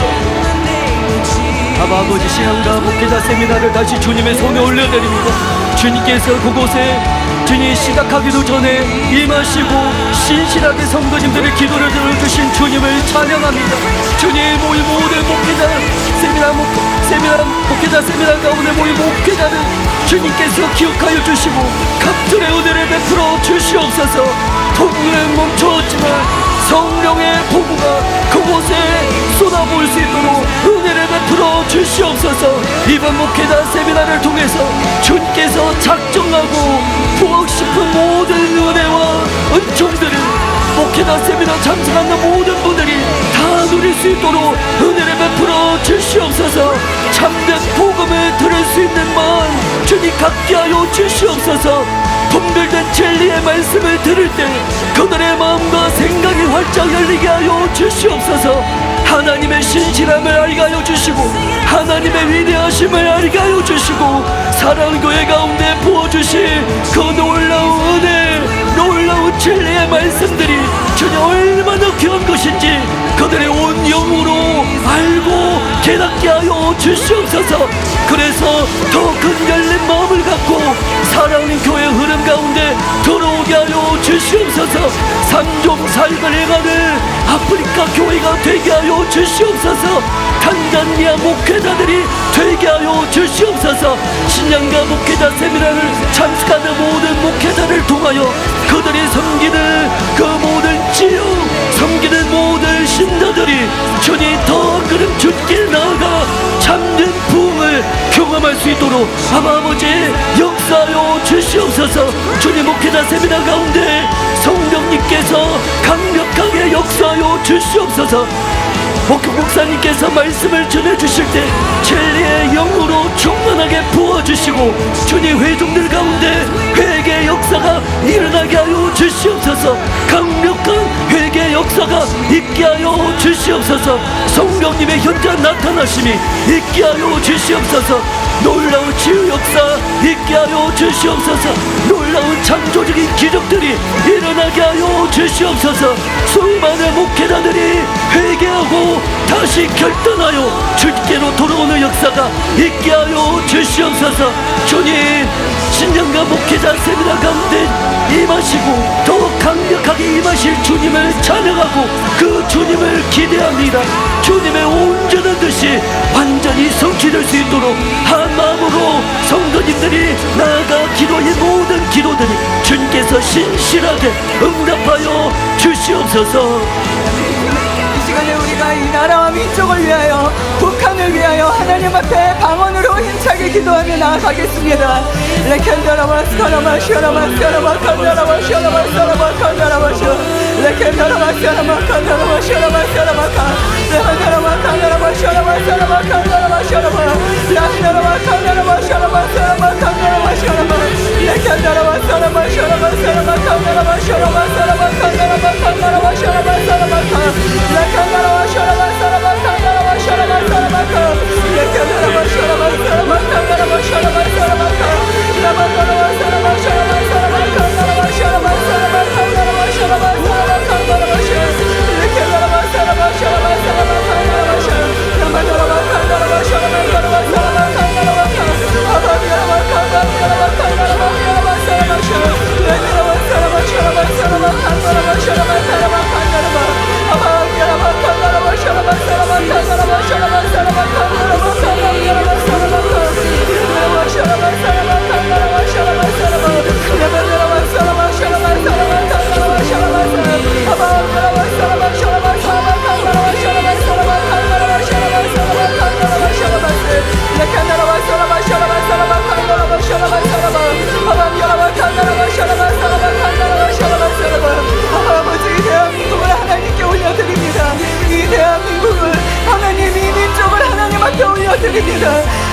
아버지 신앙과 목회자 세미나를 다시 주님의 손에 올려드립니다. 주님께서 그곳에 주님 시작하기도 전에 임하시고 신실하게 성도님들의 기도를 들어주신 주님을 찬양합니다. 주님 모인 모든 목회자 세미나 가운데 모인 목회자를 주님께서 기억하여 주시고 각들의 은혜를 베풀어 주시옵소서. 폭우는 멈추었지만 성령의 폭우가 그곳에 쏟아부을 수 있도록 은혜를 베풀어 주시옵소서. 이번 목회자 세미나를 통해서 주님께서 작정하고 부어 싶은 모든 은혜와 은총들을 목회자 세미나 참석하는 모든 분들이 다 누릴 수 있도록 은혜를 베풀어 주시옵소서. 참된 복음을 들을 수 있는 마음 주님 갖게 하여 주시옵소서. 분별된 진리의 말씀을 들을 때 그들의 마음과 생각이 활짝 열리게 하여 주시옵소서. 하나님의 신실함을 알게 하여 주시고 하나님의 위대하심을 알게 하여 주시고 사랑교회 가운데 부어주신 그 놀라운 은혜 놀라운 진리의 말씀들이 주님 얼마나 귀한 것인지 그들의 온 영으로 알고 깨닫게 하여 주시옵소서. 그래서 더 큰 열린 마음을 갖고 사랑하는 교회 흐름 가운데 들어오게 하여 주시옵소서. 산종살이를 행하는 아프리카 교회가 되게 하여 주시옵소서. 탄자니아 목회자들이 되게 하여 주시옵소서. 신앙과 목회자 세미나를 참석하는 모든 목회자를 통하여 그들이 섬기는 그 모든 지역, 섬기는 모든 신도들이 주님 더 그름 주께 나아가 참된 부흥을 경험할 수 있도록 아버지 역사하여 주시옵소서. 주님 목회자 세미나 가운데 성령님께서 강력하게 역사하여 주시옵소서. 목사님께서 말씀을 전해주실 때 진리의 영으로 충만하게 부어주시고 주님 회중들 가운데 회개의 역사가 일어나게 하여 주시옵소서. 강력한 회개의 역사가 있게 하여 주시옵소서. 성령님의 현장 나타나심이 있게 하여 주시옵소서. 놀라운 치유 역사 있게 하여 주시옵소서. 놀라운 창조적인 기적들이 일어나게 하여 주시옵소서. 수많은 목회자들이 회개하고 다시 결단하여 주께로 돌아오는 역사가 있게 하여 주시옵소서. 주님 신령과 목회자 세미나 가운데 임하시고 더욱 강력하게 임하실 주님을 찬양하고 그 주님을 기대합니다. 주님의 온전한 뜻이 완전히 성취될 수 있도록 한 마음으로 성도님들이 나아가 기도의 모든 기도들이 주님께서 신실하게 응답하여 주시옵소서. 이 시간에 우리가 이 나라와 민족을 위하여 북한을 위하여 하나님 앞에 방언으로 힘차게 기도하며 나아가겠습니다.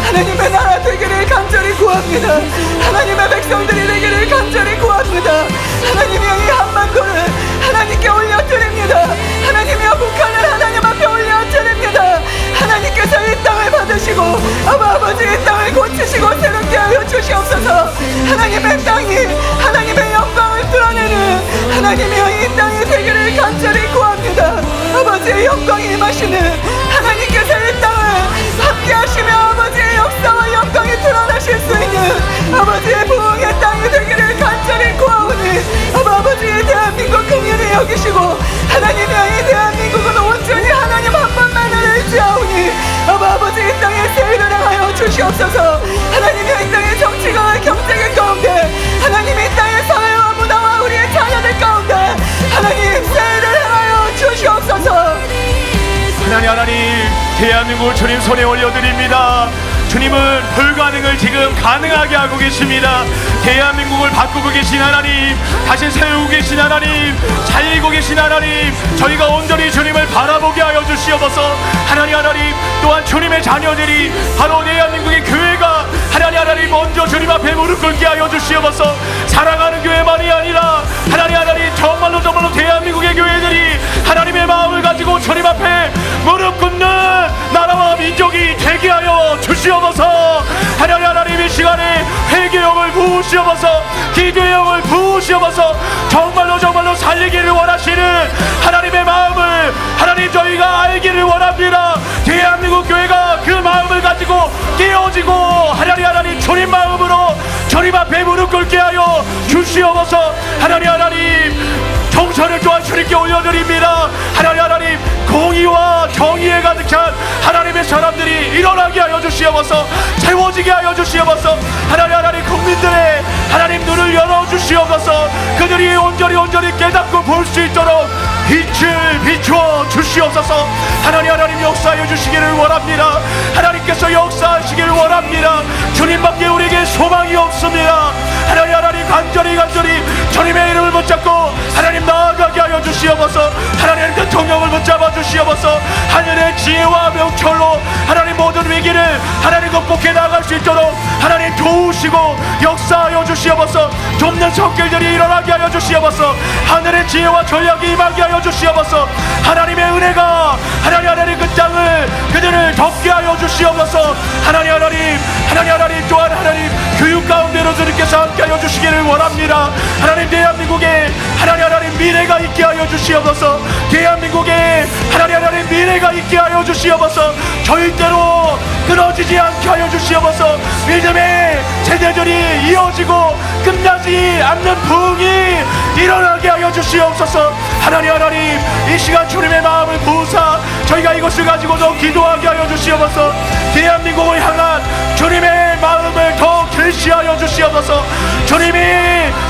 하나님의 나라 되기를 간절히 구합니다. 하나님의 백성들이 되기를 간절히 구합니다. 하나님이여 이 한반도를 하나님께 올려드립니다. 하나님이여 북한을 하나님 앞에 올려드립니다. 하나님께서 이 땅을 받으시고 아버지 이 땅을 고치시고 새롭게 하여 주시옵소서. 하나님의 땅이 하나님의 영광을 드러내는 하나님이여 이 땅이 되기를 간절히 구합니다. 아버지의 영광이 임하시는 하나님께서 이 땅을 함께 하시며 아버지의 역사와 영광이 드러나실 수 있는 아버지의 부흥의 땅이 되기를 간절히 구하오니 아버지의 대한민국 긍휼히 여기시고 하나님의 이 대한민국은 온전히 하나님 한 분만을 의지하오니 아버지 이 땅에 세일을 행하여 주시옵소서. 하나님의 이 땅의 정치가 경제의 가운데 하나님 이 땅의 사회와 문화와 우리의 자녀들 가운데 하나님 세일을 행하여 주시옵소서. 하나님 대한민국을 주님 손에 올려드립니다. 주님은 불가능을 지금 가능하게 하고 계십니다. 대한민국을 바꾸고 계신 하나님, 다시 세우고 계신 하나님, 살리고 계신 하나님, 저희가 온전히 주님을 바라보게 하여 주시옵소서. 하나님 또한 주님의 자녀들이 바로 대한민국의 교회가 하나님 먼저 주님 앞에 무릎 꿇게 하여 주시옵소서. 사랑하는 교회만이 아니라 하나님 정말로 대한민국의 교회들이 하나님의 마음을 가지고 주님 앞에 무릎 꿇는 나라와 민족이 되게 하여 주시옵소서. 하나님 이 시간에 회개 회개의 영을 부으시옵소서. 기도의 영을 부으시옵소서. 정말로 살리기를 원하시는 하나님의 마음을 하나님 저희가 알기를 원합니다. 대한민국 교회가 그 마음을 가지고 깨어지고 하나님 주님 마음으로 주님 앞에 무릎 꿇게 하여 주시옵소서. 하나님 정서를 또한 주님께 올려드립니다. 하나님 공의와 정의에 가득한 하나님의 사람들이 일어나게 하여 주시옵소서. 세워지게 하여 주시옵소서. 하나님 국민들의 하나님 눈을 열어주시옵소서. 그들이 온전히 깨닫고 볼 수 있도록 빛을 비추어 주시옵소서. 하나님 역사해 주시기를 원합니다. 하나님께서 역사하시기를 원합니다. 주님밖에 우리에게 소망이 없습니다. 하나님 간절히 주님의 이름을 붙잡고 하나님 나아가게 하여 주시옵소서. 하나님 대통령을 붙잡아 주시옵소서. 하늘의 지혜와 명철로 하나님 모든 위기를 하나님 극복해 나갈 수 있도록 하나님 도우시고 역사하여 주시옵소서. 좁는 성길들이 일어나게 하여 주시옵소서. 하늘의 지혜와 전략이 임하게 하여 주시옵소서. 하나님의 은혜가 하나님 그 땅을 그들을 덮게 하여 주시옵소서. 하나님 또한 하나님 교육 가운데로 주님께서 함께 하여 주시기를 원합니다. 하나님 대한민국에 하나님 미래가 있게 하여 주시옵소서. 대한민국에 하나님 미래가 있게 하여 주시옵소서. 절대로 끊어지지 않게 하여 주시옵소서. 믿음의 세대들이 이어지고 끝나지 않는 부흥이 일어나게 하여 주시옵소서. 하나님 이 시간 주님의 마음을 부으사 저희가 이것을 가지고도 기도하게 하여 주시옵소서. 대한민국을 향한 주님의 마음을 더 계시하여 주시옵소서. 주님이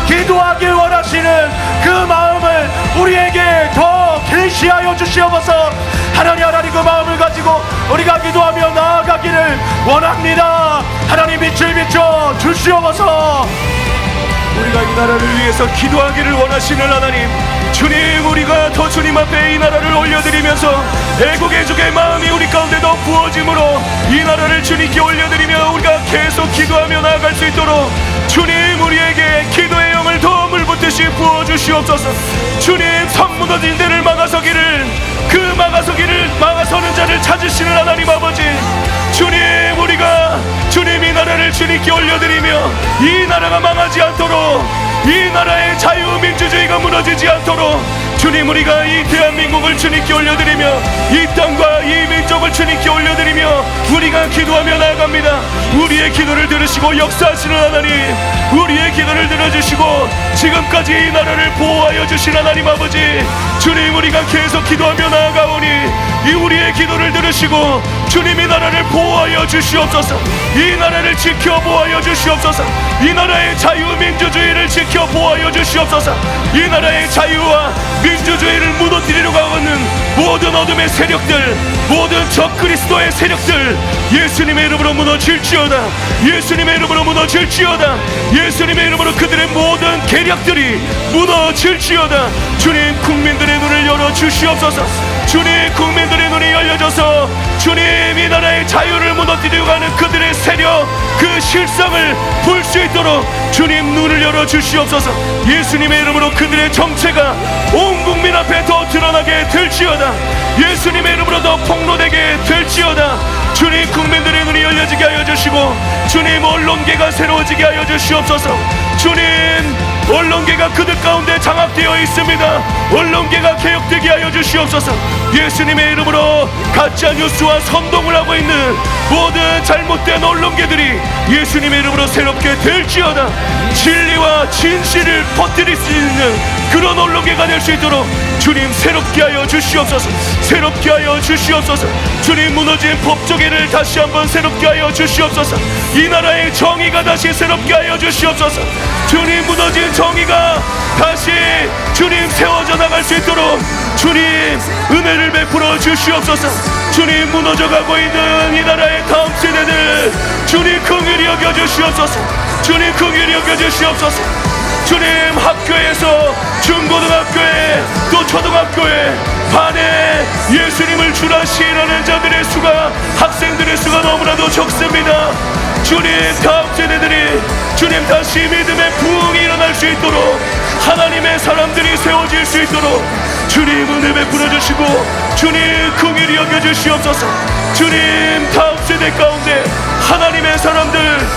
기도하길 원하시는 그 마음을 우리에게 더 계시하여 주시옵소서. 하나님 그 마음을 가지고 우리가 기도하며 나아가기를 원합니다. 하나님 빛을 비춰 주시옵소서. 우리가 이 나라를 위해서 기도하기를 원하시는 하나님, 주님, 우리가 더 주님 앞에 이 나라를 올려드리면서 애국의 주의 마음이 우리 가운데 더 부어짐으로 이 나라를 주님께 올려드리며 우리가 계속 기도하며 나아갈 수 있도록 주님, 우리에게 기도의 영을 더 물붓듯이 부어주시옵소서. 주님, 성 무너진 데를 막아서기를, 그 막아서는 자를 찾으시는 하나님 아버지, 주님, 우리가 주님 이 나라를 주님께 올려드리며 이 나라가 망하지 않도록, 이 나라의 자유민주주의가 무너지지 않도록 주님, 우리가 이 대한민국을 주님께 올려드리며 이 땅과 이 민족을 주님께 올려드리며 우리가 기도하며 나아갑니다. 우리의 기도를 들으시고 역사하시는 하나님, 우리의 기도를 들어주시고 지금까지 이 나라를 보호하여 주신 하나님 아버지, 주님, 우리가 계속 기도하며 나아가오니 이 우리의 기도를 들으시고 주님 이 나라를 보호하여 주시옵소서. 이 나라를 지켜 보호하여 주시옵소서. 이 나라의 자유민주주의를 지켜 보호하여 주시옵소서. 이 나라의 자유와 민주주의를 무너뜨리려고 하는 모든 어둠의 세력들, 모든 적그리스도의 세력들 예수님의 이름으로 무너질지어다. 예수님의 이름으로 무너질지어다. 예수님의 이름으로 그들의 모든 계략들이 무너질지어다. 주님, 국민들의 눈을 열어 주시옵소서. 주님, 국민들의 눈이 열려져서 주님, 이 나라의 자유를 무너뜨리려고 하는 그들의 세력, 그 실상을 볼 수 있도록 주님, 눈을 열어 주시옵소서. 예수님의 이름으로 그들의 정체가 온 국민 앞에 더 드러나게 될지어다. 예수님의 이름으로 더 폭로되게 될지어다. 주님, 국민들의 눈이 열려지게 하여 주시고 주님, 언론계가 새로워지게 하여 주시옵소서. 주님, 언론계가 그들 가운데 장악되어 있습니다. 언론계가 개혁되게 하여 주시옵소서. 예수님의 이름으로 가짜 뉴스와 선동을 하고 있는 모든 잘못된 언론계들이 예수님의 이름으로 새롭게 될지어다. 진리와 진실을 퍼뜨릴 수 있는 그런 언론계가 될 수 있도록 주님, 새롭게 하여 주시옵소서. 새롭게 하여 주시옵소서. 주님, 무너진 법조계를 다시 한번 새롭게 하여 주시옵소서. 이 나라의 정의가 다시 새롭게 하여 주시옵소서. 주님, 무너진 정의가 다시 주님 세워져 나갈 수 있도록 주님, 은혜를 베풀어 주시옵소서. 주님, 무너져가고 있는 이 나라의 다음 세대들 주님, 긍휼히 여겨 주시옵소서. 주님, 긍휼히 여겨 주시옵소서. 주님, 학교에서 중고등학교에 또 초등학교에 반에 예수님을 주라 시인하는 자들의 수가, 학생들의 수가 너무나도 적습니다. 주님, 다음 세대들이 주님 다시 믿음의 부흥이 일어날 수 있도록, 하나님의 사람들이 세워질 수 있도록 주님, 은혜 베풀어 주시고 주님, 긍휼히 여겨 주시옵소서. 주님, 다음 세대 가운데 하나님의 사람들,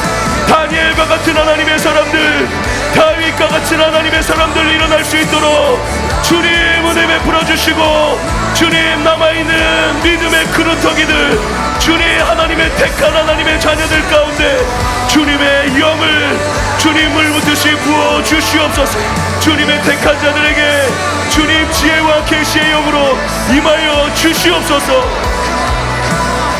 다니엘과 같은 하나님의 사람들, 다윗과 같은 하나님의 사람들 일어날 수 있도록 주님 은혜 베풀어 주시고, 주님 남아있는 믿음의 그루터기들, 주님 하나님의 택한 하나님의 자녀들 가운데 주님의 영을 주님 물붓듯이 부어 주시옵소서. 주님의 택한 자들에게 주님 지혜와 계시의 영으로 임하여 주시옵소서.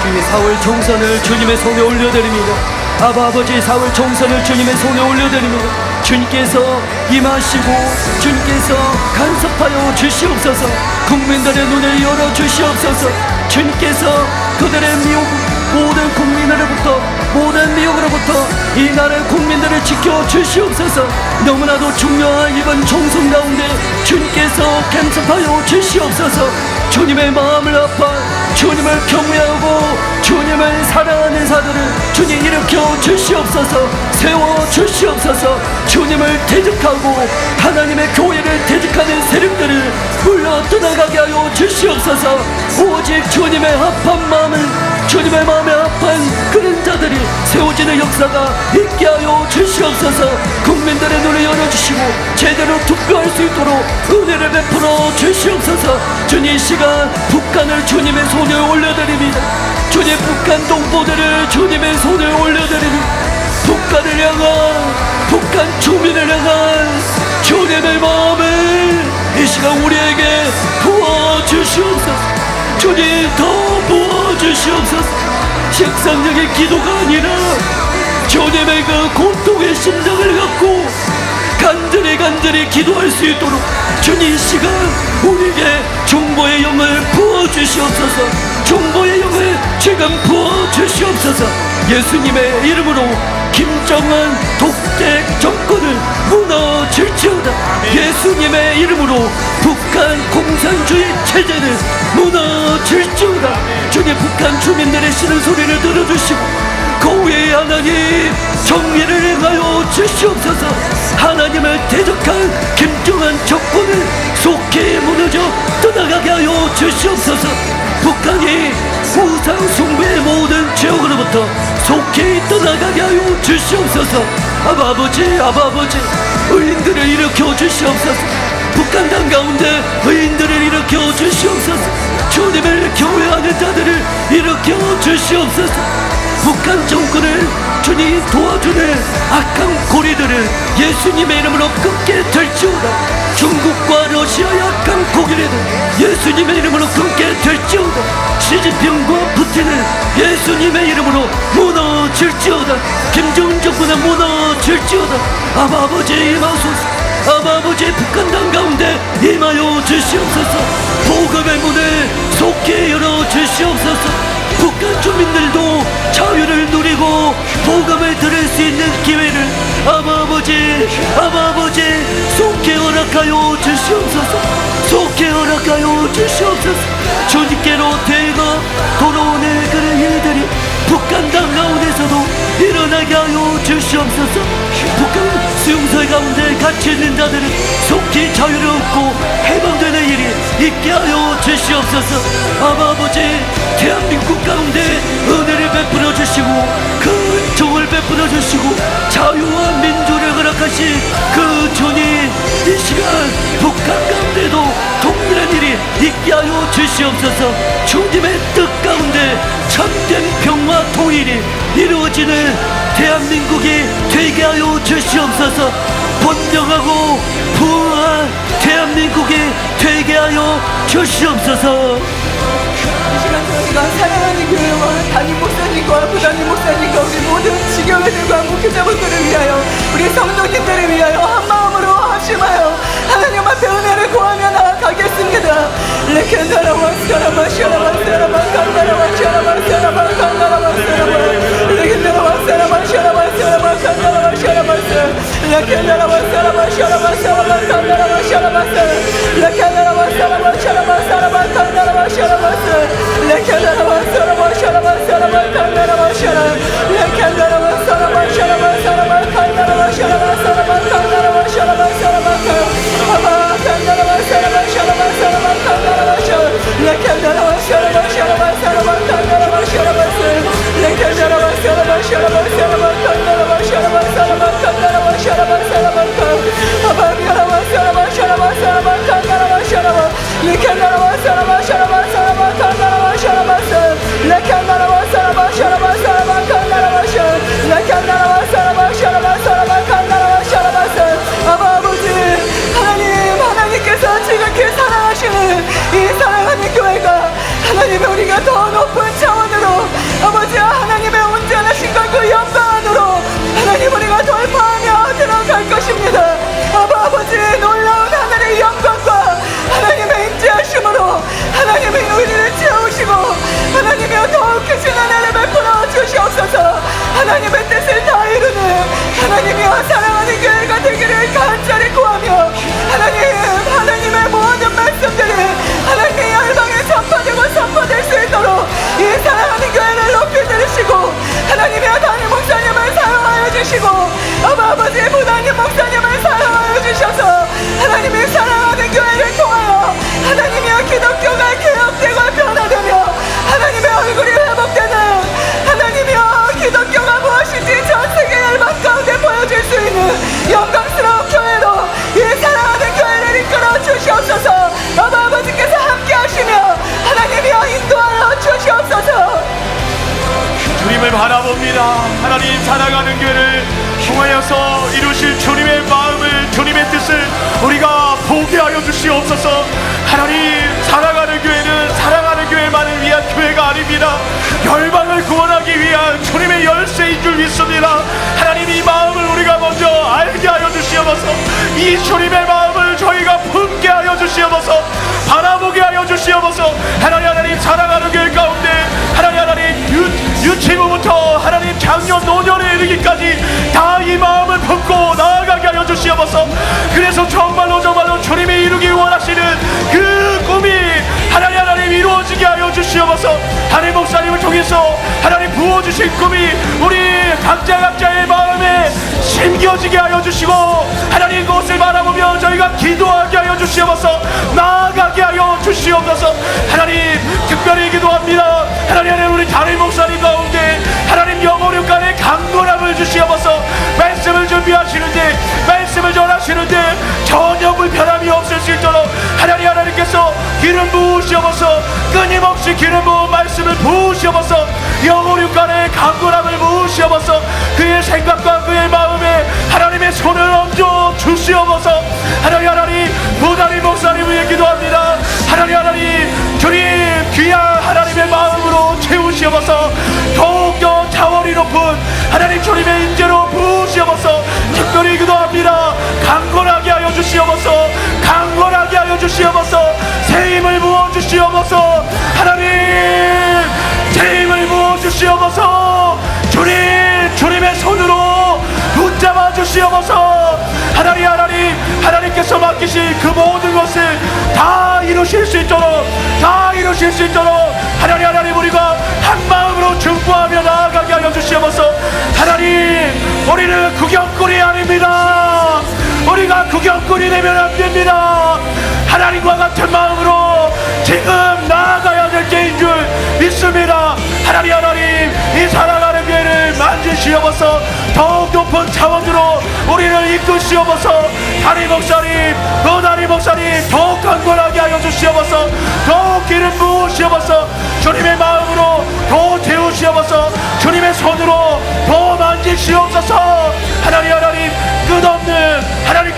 이 4월 총선을 주님의 손에 올려드립니다. 아버지, 4월 총선을 주님의 손에 올려드립니다. 주님께서 임하시고 주님께서 간섭하여 주시옵소서. 국민들의 눈을 열어 주시옵소서. 주님께서 그들의 미혹, 모든 국민으로부터, 모든 미혹으로부터 이 나라의 국민들을 지켜 주시옵소서. 너무나도 중요한 이번 총선 가운데 주님께서 간섭하여 주시옵소서. 주님의 마음을 아파 주님을 경외하고 주님을 사랑하는 자들을 주님 일으켜 주시옵소서. 세워 주시옵소서. 주님을 대적하고 하나님의 교회를 대적하는 세력들을 물러 떠나가게 하여 주시옵소서. 오직 주님의 합한 마음을, 주님의 마음에 합한 그런 자들이 세워지는 역사가 있게 하여 주시옵소서. 국민들의 눈을 열어주시고 제대로 투표할 수 있도록 은혜를 베풀어 주시옵소서. 주님, 이 시간 북한을 주님의 손에 올려드립니다. 주님, 북한 동포들을 주님의 손에 올려드립니다. 북한을 향한, 북한 주민을 향한 주님의 마음을 이 시간 우리에게 부어주시옵소서. 주님, 더 부어주시옵소서. 식상적인 기도가 아니라 주님의 그 고통의 심장을 갖고 간절히 기도할 수 있도록 주님, 이 시간 우리에게 중보의 영을 부어주시옵소서. 중보의 영을 지금 부어주시옵소서. 예수님의 이름으로 김정은 독재 정권을 무너질지어다. 예수님의 이름으로 북한 공산주의 체제는 무너질지어다. 주님, 북한 주민들의 쉬는 소리를 들어주시고 거위의 하나님 정의를 행하여 주시옵소서. 하나님을 대적한 김정은 정권을 속히 무너져 떠나가게 하여 주시옵소서. 북한이 우상 숭배의 모든 지역으로부터 속히 떠나가게 하여 주시옵소서. 아버지, 의인들을 일으켜 주시옵소서. 북한 땅 가운데 의인들을 일으켜 주시옵소서. 주님을 교회하는 자들을 일으켜 주시옵소서. 북한 정권을 주님 도와주는 악한 고리들을 예수님의 이름으로 끊게 될지어다. 중국과 러시아의 악한 고리들을 예수님의 이름으로 끊게 될지어다. 시진핑과 푸틴은 예수님의 이름으로 무너질지어다. 김정은 정권은 무너질지어다. 아버지, 임하소서. 아버지, 북한 땅 가운데 임하여 주시옵소서. 복음의 문을 속히 열어 주시옵소서. 북한 주민들도 자유를 누리고 복음을 들을 수 있는 기회를 아버지 속히 허락하여 주시옵소서. 속히 허락하여 주시옵소서. 주님께로 되가 돌아오는 그런 일들이 북한 땅 가운데서도 일어나게 하여 주시옵소서. 북한 수용소 가운데 갇혀 있는 자들은 속히 자유를 얻고 해방되는 일이 있게 하여 주시옵소서. 아버지, 대한민국 가운데 은혜를 베풀어 주시고 그 정을 베풀어 주시고 자유와 민주를 허락하신 그 주님, 이 시간 북한 가운데도 동일한 일이 있게 하여 주시옵소서. 주님의 뜻 가운데 참된 평화 통일이 이루어지는 대한민국이 되게 하여 주시옵소서. 번영하고 부흥한 대한민국이 되게 하여 주시옵소서. 이 시간 저희가 사랑하는 교회와 담임 목사님과 부담임 목사님과 우리 모든 지교회들과 목회자분들을 위하여 우리 성도님들을 위하여 한마음으로 합심하여 하나님 앞에 은혜를 구하며 나아가겠습니다. 레켄다라와 사라마 샤라마 사라마 칸다라와 샤라마 사라마 칸다라와 사라마 레켄다라와 사라마 샤라마 사라마 칸다라와 샤라마 레켄다라와 사라마 샤라마 사라마 칸다라와 샤라마 레켄다라와 사라마 샤라마 사라마 칸다라와 샤라마 레켄다라와 사라마 샤라마 사라마 칸다라와 샤라 레켄다라와 사라마 샤라마 사라마 칸다라와 샤라마 사라마 칸다라와 샤라마 사라마 아바 칸다라와 사라마 샤라마 사라마 칸다라와 샤라 레켄다라와 사라마 샤라마 사라마 칸다라와 샤라마 레켄다라와 사라마 샤라마 사라마 칸다라와 샤라 하나님께서 지극히 사랑하시는 이 사랑하는 교회가 하나님의 우리가 더 높은 차원으로 아버지와 하나님의 온전하신 그 영광 안으로 하나님 우리가 돌파하며 들어갈 것입니다. 아버지 놀라운 하늘의 영광과 하나님의 임재하심으로 하나님이 우리를 채우시고 하나님이여 더욱 크신 은혜를 베풀어 주시옵소서. 하나님의 뜻을 다 이루는 하나님이여 사랑하는 교회가 되기를 간절히 구하며 하나님의 모든 말씀들이 하나님의 열방에 전파되고 선포될 수 있도록 이 사랑하는 교회를 높이 들으시고 하나님이여 담임 목사님을 사용하여 주시고 아버지 부단임 목사님을 사용하여 주셔서 하나님의 사랑하는 교회를 통하여 하나님이여 기독교가 개혁되고 변화되며 하나님의 얼굴이 회복되는 하나님이여 기독교가 무엇인지 전 세계 열방 가운데 보여줄 수 있는 영광스러운 교회로 이 사랑하는 교회를 이끌어 주시옵소서. 아버지께서 함께 하시며 하나님이여 인도하여 주시옵소서. 주님을 바라봅니다. 하나님 사랑하는 교회를 통하여서 이루실 주님의 마음을, 주님의 뜻을 우리가 보게 하여 주시옵소서. 하나님 사랑하는 교회는 사랑하는 교회만을 위한 교회가 아닙니다. 열방을 구원하기 위한 주님의 열쇠인 줄 믿습니다. 하나님 이 마음을 우리가 먼저 알게 하여 주시옵소서. 이 주님의 마음을 저희가 품게 하여 주시옵소서. 바라보게 하여 주시옵소서. 하나님 사랑하는 교회 가운데 하나님 유치부부터 하나님 작년 노년에 이르기까지 다 이 마음을 품고 나아가게 하여 주시옵소서. 그래서 정말로 주님이 이루기 원하시는 그 꿈이 하나님 이루어지게 하여 주시옵소서. 하나님 목사님을 통해서 하나님 부어주신 꿈이 우리 각자의 마음에 심겨지게 하여 주시고 하나님 그것을 바라보며 저희가 기도하게 하여 주시옵소서. 나아가게 하여 주시옵소서. 하나님 특별히 기도합니다. 하나님 우리 담임 목사님 가운데 하나님 영어력간의 강건함을 주시옵소서. 말씀을 준비하시는데 말씀을 전하시는데 전혀 불편함이 없을 수 있도록 하나님께서 기름 부으시옵소서. 끊임없이 기름 부은 말씀을 부으시옵소서. 영어력간의 강건함을 부으시옵소서. 그의 생각과 그의 마음에 하나님의 손을 얹어 주시옵소서. 하나님 부담임 목사님을 위해 기도합니다. 하나님 주님 귀한 하나님의 마음으로 채우시옵소서. 더욱더 차원이 높은 하나님 주님의 인재로 부으시옵소서. 특별히 기도합니다. 강건하게 하여 주시옵소서. 강건하게 하여 주시옵소서. 새 힘을 부어 주시옵소서. 하나님 새 힘을 부어 주시옵소서. 주님의 손으로 붙잡아 주시옵소서. 하나님께서 맡기신 그 모든 것을 다 이루실 수 있도록 하나님 우리가 한 마음으로 증거하며 나아가게 하여 주시옵소서. 하나님 우리는 구경꾼이 아닙니다. 우리가 구경꾼이 되면 안 됩니다. 하나님과 같은 마음으로 지금 나아가야 될 때인 줄 믿습니다. 하나님 이 사랑하는 교회를 만지시옵소서. 더욱 높은 차원으로 우리를 이끄시옵소서. 담임 목사님 더욱 강건하게 하여 주시옵소서. 더욱 기름 부으시옵소서. 주님의 마음으로 더 채우시옵소서. 주님의 손으로 더 만지시옵소서. 하나님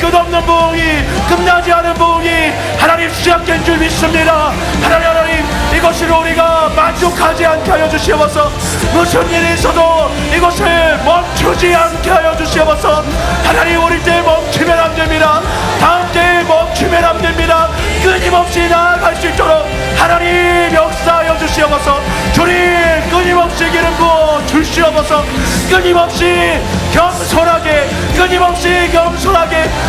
끝없는 부흥이 끝나지 않은 부흥이 하나님 시작된 줄 믿습니다. 하나님 이것으로 우리가 만족하지 않게 하여 주시옵소서. 무슨 일이 있어도 이것을 멈추지 않게 하여 주시옵소서. 하나님 우리 때 멈추면 안 됩니다. 다음 때에 멈추면 안 됩니다. 끊임없이 나아갈 수 있도록 하나님 역사하여 주시옵소서. 주님 끊임없이 기름 부어 주시옵소서. 끊임없이 겸손하게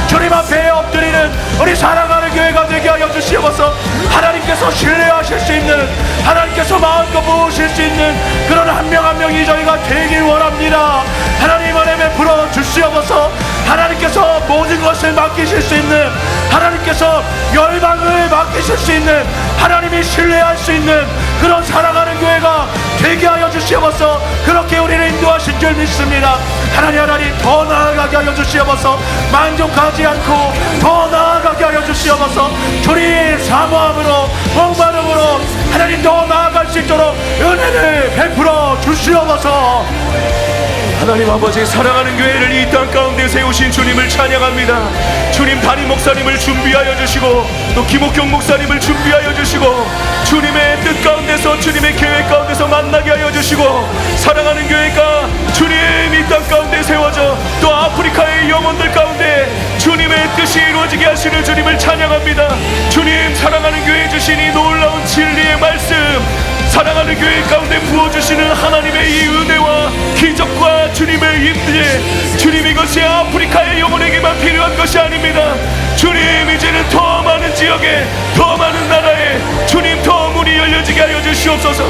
주님 앞에 엎드리는 우리 사랑하는 교회가 되게 하여 주시옵소서. 하나님께서 신뢰하실 수 있는 하나님께서 마음껏 부으실 수 있는 그런 한 명 한 명이 저희가 되길 원합니다. 하나님 은혜 베풀어 주시옵소서. 하나님께서 모든 것을 맡기실 수 있는 하나님께서 열방을 맡기실 수 있는 하나님이 신뢰할 수 있는 그런 사랑하는 교회가 되게 하여 주시옵소서. 그렇게 우리를 인도하신 줄 믿습니다. 하나님 더 나아가게 하여 주시옵소서. 만족하지 않고 더 나아가게 하여 주시옵소서. 주님 사모함으로 목마름으로 하나님 더 나아갈 수 있도록 은혜를 베풀어 주시옵소서. 하나님 아버지, 사랑하는 교회를 이 땅 가운데 세우신 주님을 찬양합니다. 주님 담임 목사님을 준비하여 주시고 또 김옥경 목사님을 준비하여 주시고 주님의 뜻 가운데서 주님의 계획 가운데서 만나게 하여 주시고 사랑하는 교회가 주님 이 땅 가운데 세워져 또 아프리카의 영혼들 가운데 주님의 뜻이 이루어지게 하시는 주님을 찬양합니다. 주님 사랑하는 교회 주신 이 놀라운 진리의 말씀, 사랑하는 교회 가운데 부어주시는 하나님의 이 은혜와 기적과 주님의 임재, 주님 이것이 아프리카의 영혼에게만 필요한 것이 아닙니다. 주님 이제는 더 많은 지역에 더 많은 나라에 주님 더 문이 열려지게 하여 주시옵소서.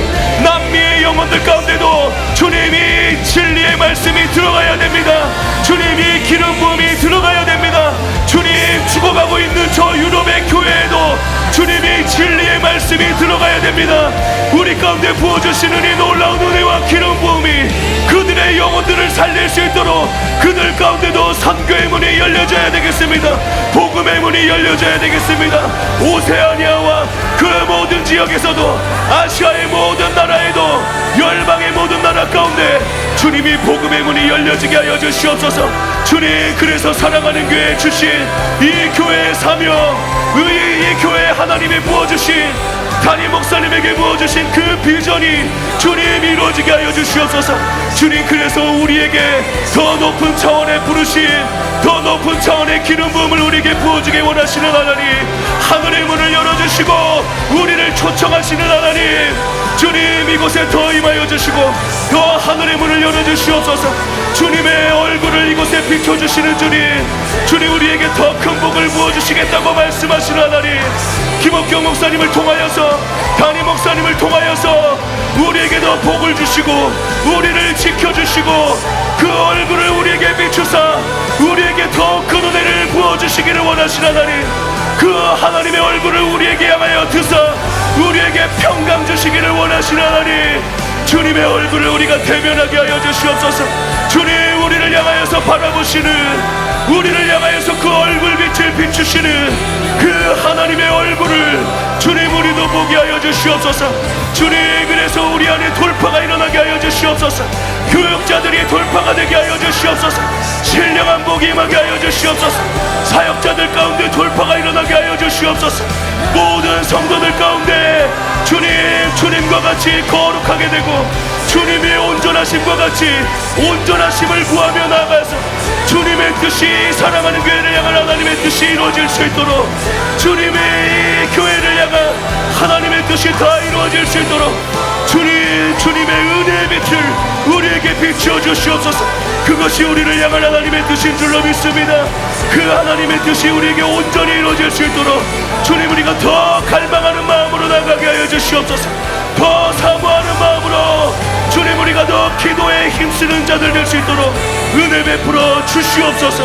남미의 영혼들 가운데도 주님이 진리의 말씀이 들어가야 됩니다. 주님이 기름 부음이 들어가야 됩니다. 주님 죽어가고 있는 저 유럽의 교회에도 주님이 진리의 말씀이 들어가야 됩니다. 우리 가운데 부어주시는 이 놀라운 은혜와 기름 부음이 그들의 영혼들을 살릴 수 있도록 그들 가운데도 선교의 문이 열려져야 되겠습니다. 복음의 문이 열려져야 되겠습니다. 오세아니아와 그 모든 지역에서도 아시아의 모든 나라에도 열방의 모든 나라 가운데 주님이 복음의 문이 열려지게 하여 주시옵소서. 주님 그래서 사랑하는 교회 주신 이 교회의 사명, 이 교회 하나님이 부어주신 담임 목사님에게 부어주신 그 비전이 주님 이루어지게 하여 주시옵소서. 주님 그래서 우리에게 더 높은 차원의 부르심, 더 높은 차원의 기름 부음을 우리에게 부어주게 원하시는 하나님, 하늘의 문을 열어주시고 우리를 초청하시는 하나님, 주님 이곳에 더 임하여 주시고 더 하늘의 문을 열어주시옵소서. 주님의 얼굴을 이곳에 비춰주시는 주님, 주님 우리에게 더 큰 복을 부어주시겠다고 말씀하시는 하나님, 김옥경 목사님을 통하여서 담임 목사님을 통하여서 우리에게 더 복을 주시고 우리를 지켜주시고 그 얼굴을 우리에게 비추사 우리에게 더 큰 은혜를 부어주시기를 원하시는 하나님, 그 하나님의 얼굴을 우리에게 향하여 드사 우리에게 평강 주시기를 원하시는 하나님, 주님의 얼굴을 우리가 대면하게 하여 주시옵소서. 주님 우리를 향하여서 바라보시는, 우리를 향하여서 그 얼굴빛을 비추시는 그 하나님의 얼굴을 주님 우리도 보게 하여 주시옵소서. 주님 그래서 우리 안에 돌파가 일어나게 하여 주시옵소서. 교육자들이 돌파가 되게 하여 주시옵소서. 신령한 복이 임하게 하여 주시옵소서. 사역자들 가운데 돌파가 일어나게 하여 주시옵소서. 모든 성도들 가운데 주님과 같이 거룩하게 되고 주님의 온전하심과 같이 온전하심을 구하며 나아가서 주님의 뜻이, 사랑하는 교회를 향한 하나님의 뜻이 이루어질 수 있도록 주님의 이 교회를 향한 하나님의 뜻이 다 이루어질 수 있도록 주님의 은혜의 빛을 우리에게 비추어 주시옵소서. 그것이 우리를 향한 하나님의 뜻인 줄로 믿습니다. 그 하나님의 뜻이 우리에게 온전히 이루어질 수 있도록 주님 우리가 더 갈망하는 마음으로 나가게 하여 주시옵소서. 더 사모하는 마음으로 주님 우리가 더 기도에 힘쓰는 자들 될 수 있도록 은혜 베풀어 주시옵소서.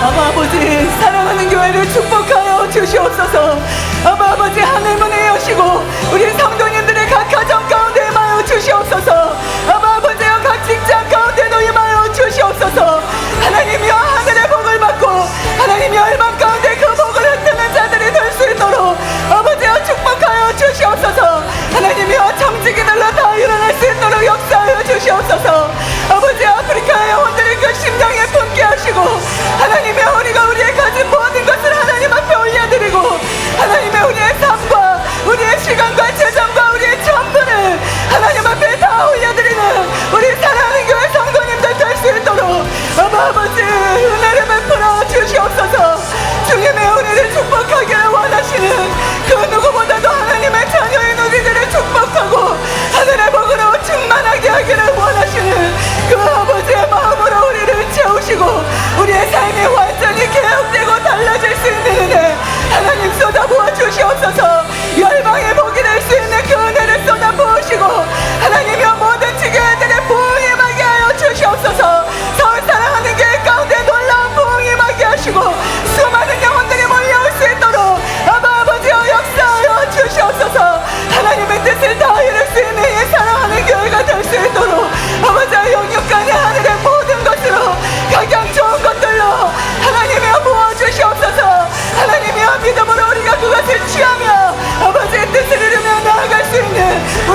아버지 사랑하는 교회를 축복하여 주시옵소서. 아버지 하늘문을 여시고 우리 성도님들의 각 가정 가운데 임하여 주시옵소서. 아버지여 각 직장 가운데도 임하여 주시옵소서. 하나님이여 하늘의 복을 받고 하나님이여 열방 가운데 그 복을 흩트는 자들이 될 수 있도록 아버지여 축복하여 주시옵소서. 하나님이여 정직이들로 다 일어날 수 있도록 역사하여 주시옵소서. 아버지 아프리카의 영혼들의 그 심령에 품게 하시고 하나님의 우리가 우리의 가진 모든 것을 하나님 앞에 올려드리고 하나님의 우리의 삶과 우리의 시간과 재정과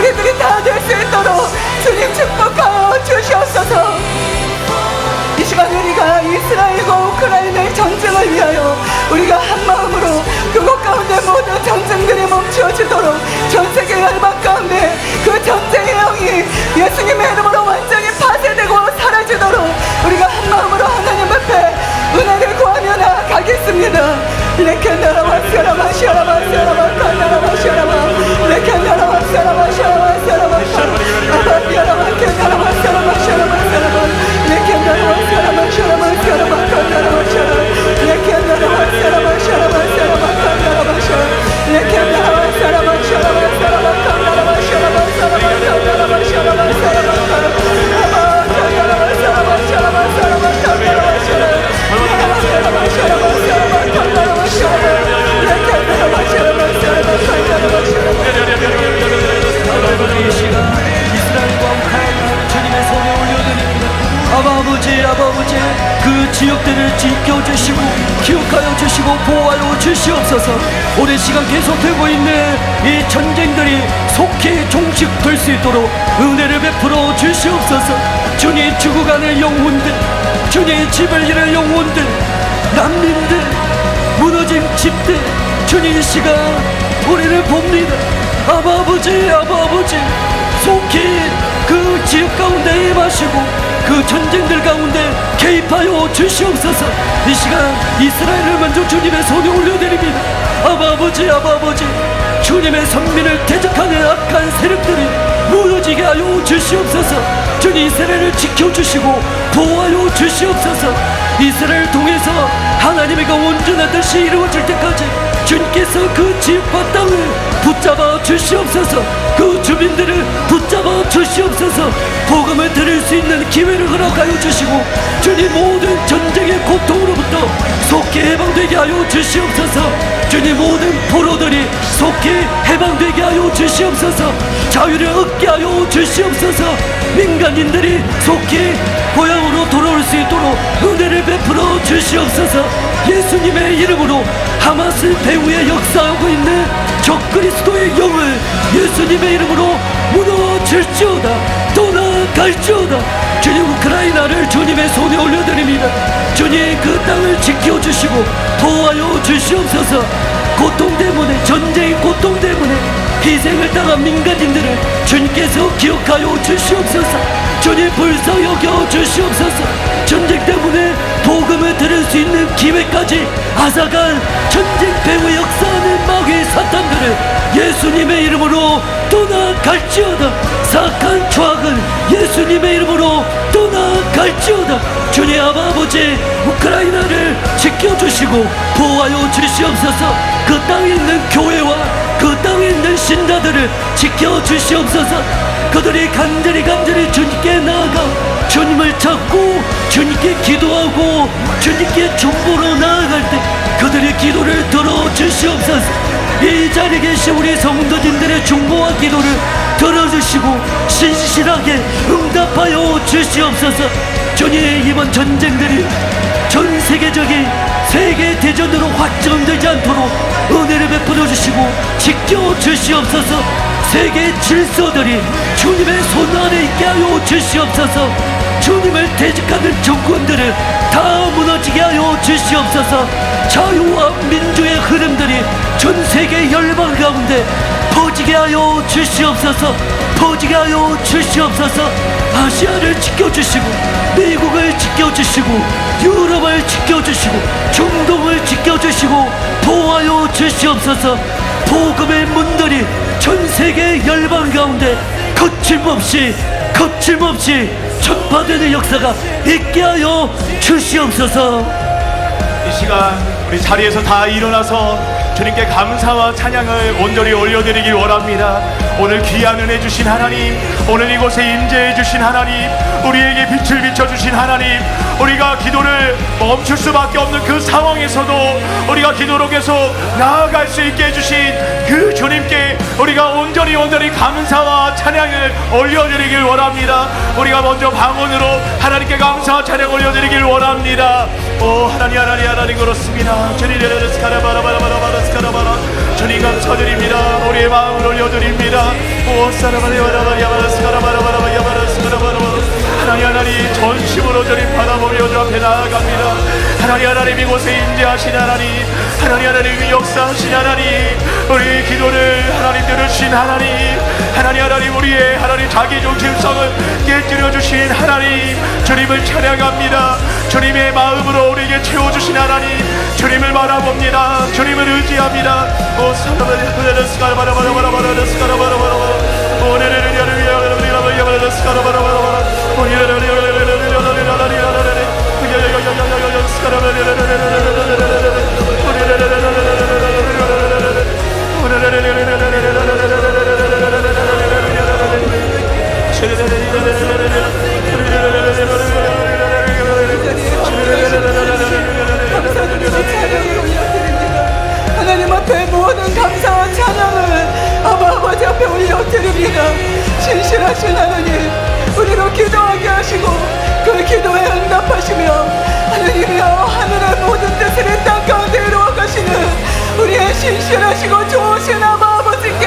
우리들이 다 될 수 있도록 주님 축복하여 주시옵소서. 이 시간 우리가 이스라엘과 우크라이나의 전쟁을 위하여 우리가 한 마음으로 그곳 가운데 모든 전쟁들이 멈추어지도록 전 세계 열방 가운데 그 전쟁의 영이 예수님의 이름으로 완전히 파쇄되고 사라지도록 우리가 한 마음으로 하나님 앞에 은혜를 구하며 나아가겠습니다. 레켄나라와 세라마 시아라마 세라마 칸나라마 시아라마 레켄나라와 세라마 시아라마 세라마 아바비아라마 켄나라마 세라마 시아라마 세라마 레켄나라와 세라마 시아라마 세라마 칸나라마 시아라마 레켄나라와 세라마 시아라마 세라마 칸나라마 시아라마 레켄나라와 세라마 시아라마 세라마 칸나라마 시아라마 세라마 칸나라마 시아라마 세라마 칸나라마 세라마 시아라마 세라마 칸나라마 이 시간 이스라엘과 우크라이나를 주님의 손에 올려드립니다. 아버지 그 지역들을 지켜주시고 기억하여 주시고 보호하여 주시옵소서. 오랜 시간 계속되고 있는 이 전쟁들이 속히 종식될 수 있도록 은혜를 베풀어 주시옵소서. 주님 죽어가는 영혼들, 주님 집을 잃은 영혼들, 난민들, 무너진 집들, 주님 이 시간 우리를 봅니다. 아버지 속히 그 지역 가운데 임하시고 그 전쟁들 가운데 개입하여 주시옵소서. 이 시간 이스라엘을 먼저 주님의 손에 올려드립니다. 아버지 주님의 선민을 대적하는 악한 세력들이 무너지게 하여 주시옵소서. 주님 이스라엘을 지켜주시고 보호하여 주시옵소서. 이스라엘을 통해서 하나님의 그 온전한 뜻이 이루어질 때까지 주님께서 그 지역과 땅을 붙잡아 주시옵소서. 그 주민들을 붙잡아 주시옵소서. 복음을 들을 수 있는 기회를 허락하여 주시고 주님 모든 전쟁의 고통으로부터 속히 해방되게 하여 주시옵소서. 주님 모든 포로들이 속히 해방되게 하여 주시옵소서. 자유를 얻게 하여 주시옵소서. 민간인들이 속히 고향으로 돌아올 수 있도록 은혜를 베풀어 주시옵소서. 예수님의 이름으로 하마스 배후에 역사하고 있는 적그리스도의 영을 예수님의 이름으로 무너질지어다, 떠나갈지어다. 주님 우크라이나를 주님의 손에 올려드립니다. 주님 그 땅을 지켜주시고 보호하여 주시옵소서. 고통 때문에, 전쟁의 고통 때문에 희생을 당한 민간인들을 주님께서 기억하여 주시옵소서. 주님 불쌍히 여겨 주시옵소서. 전쟁 때문에 복음을 들을 수 있는 기회까지 앗아간 전쟁 배후에 역사하는 마귀의 사탄들을 예수님의 이름으로 떠나갈지어다. 사악한 죄악은 예수님의 이름으로 떠나갈지어다. 주님 아버지 우크라이나를 지켜주시고 보호하여 주시옵소서. 그 땅에 있는 교회와 그 땅에 있는 신자들을 지켜주시옵소서. 그들이 간절히 주님께 나아가 주님을 찾고 주님께 기도하고 주님께 중보로 나아갈 때 그들의 기도를 들어주시옵소서. 이 자리에 계신 우리 성도님들의 중보와 기도를 들어주시고 신실하게 응답하여 주시옵소서. 주님 이번 전쟁들이 전 세계적인 세계 대전으로 확정되지 않도록 은혜를 베풀어 주시고 지켜 주시옵소서. 세계 질서들이 주님의 손 안에 있게 하여 주시옵소서. 주님을 대적하는 정권들을 다 무너지게 하여 주시옵소서. 자유와 민주의 흐름들이 전 세계 열방 가운데 퍼지게 하여 주시옵소서. 퍼지게 하여 주시옵소서. 아시아를 지켜주시고 미국을 지켜주시고 유럽을 지켜주시고 중동을 지켜주시고 보호하여 주시옵소서. 복음의 문들이 전 세계 열방 가운데 거침없이 전파되는 역사가 있게 하여 주시옵소서. 이 시간 우리 자리에서 다 일어나서 주님께 감사와 찬양을 온전히 올려드리길 원합니다. 오늘 귀한 은혜 주신 하나님, 오늘 이곳에 임재해 주신 하나님, 우리에게 빛을 비춰주신 하나님, 우리가 기도를 멈출 수밖에 없는 그 상황에서도 우리가 기도로 계속 나아갈 수 있게 해주신 그 주님께 우리가 온전히 감사와 찬양을 올려드리길 원합니다. 우리가 먼저 방언으로 하나님께 감사와 찬양 올려드리길 원합니다. 오 하나님 그렇습니다. 주님 주님 감사드립니다. 우리의 마음을 올려드립니다. 오 하나님 전심으로 주님 바라보며 주 앞에 나아갑니다. 하나님 이곳에 임재하신 하나님 하나님 역사하신 하나님 우리 기도를 하나님 들으신 하나님 우리의 하나님 자기 중심성을 깨뜨려 주신 하나님 주님을 찬양합니다. 주님의 마음으로 우리에게 채워주신 하나님 주님을 바라봅니다. 주님을 의지합니다. 오 하나님 앞에 모든 감사와 찬양을 아버지 앞에 올려드립니다. 신실하신 하나님 우리로 기도하게 하시고 그 기도에 응답하시며 하나님이여 하늘의 모든 뜻을 이 땅 가운데 이루어 가시는 우리의 신실하시고 좋으신 아버지께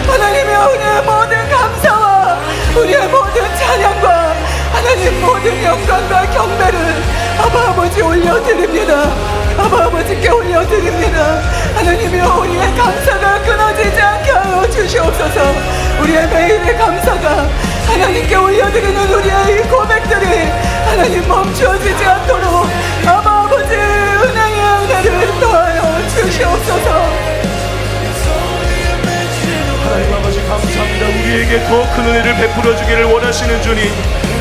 하나님이여 우리의 모든 감사와 우리의 모든 찬양과 하나님 모든 영광과 경배를 아버지 올려드립니다. 아버지께 올려드립니다. 하나님이여 우리의 감사가 끊어지지 않게 하여 주시옵소서. 우리의 매일의 감사가 하나님께 올려드리는 우리의 이 고백들이 하나님 멈추어지지 않도록 아버지 은혜의 은혜를 더하여 주시옵소서. 하나님 아버지 감사합니다. 우리에게 더 큰 은혜를 베풀어 주기를 원하시는 주님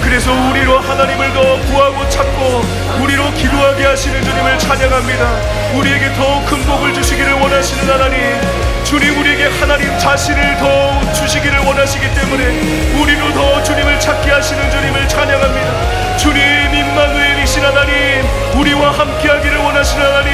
그래서 우리로 하나님을 더 구하고 찾고 우리로 기도하게 하시는 주님을 찬양합니다. 우리에게 더 큰 복을 주시기를 원하시는 하나님 주님 우리에게 하나님 자신을 더 주시기를 원하시기 때문에 우리로 더 주님을 찾게 하시는 주님을 찬양합니다. 주님 임마누엘이신 하나님 우리와 함께하기를 원하시는 하나님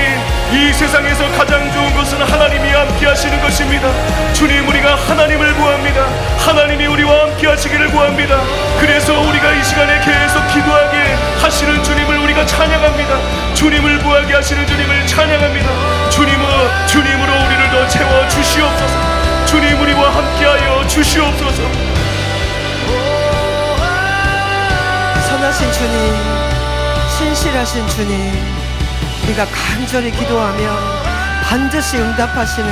이 세상에서 가장 좋은 것은 하나님이 함께 하시는 것입니다. 주님 우리가 하나님을 구합니다. 하나님이 우리와 함께 하시기를 구합니다. 그래서 우리가 이 시간에 계속 기도하게 하시는 주님을 우리가 찬양합니다. 주님을 구하게 하시는 주님을 찬양합니다. 주님으로 우리를 더 채워 주시옵소서. 주님 우리와 함께하여 주시옵소서. 선하신 주님, 신실하신 주님, 우리가 간절히 기도하면 반드시 응답하시는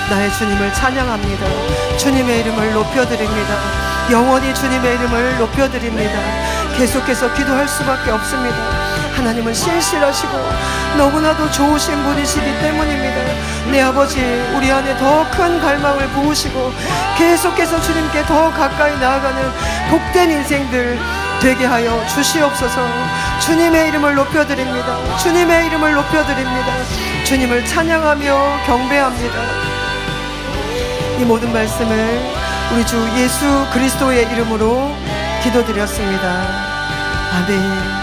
나의 주님을 찬양합니다. 주님의 이름을 높여드립니다. 영원히 주님의 이름을 높여드립니다. 계속해서 기도할 수밖에 없습니다. 하나님은 신실하시고 너무나도 좋으신 분이시기 때문입니다. 내 아버지 우리 안에 더 큰 갈망을 부으시고 계속해서 주님께 더 가까이 나아가는 복된 인생들 되게 하여 주시옵소서. 주님의 이름을 높여드립니다. 주님의 이름을 높여드립니다. 주님을 찬양하며 경배합니다. 이 모든 말씀을 우리 주 예수 그리스도의 이름으로 기도드렸습니다. 아멘.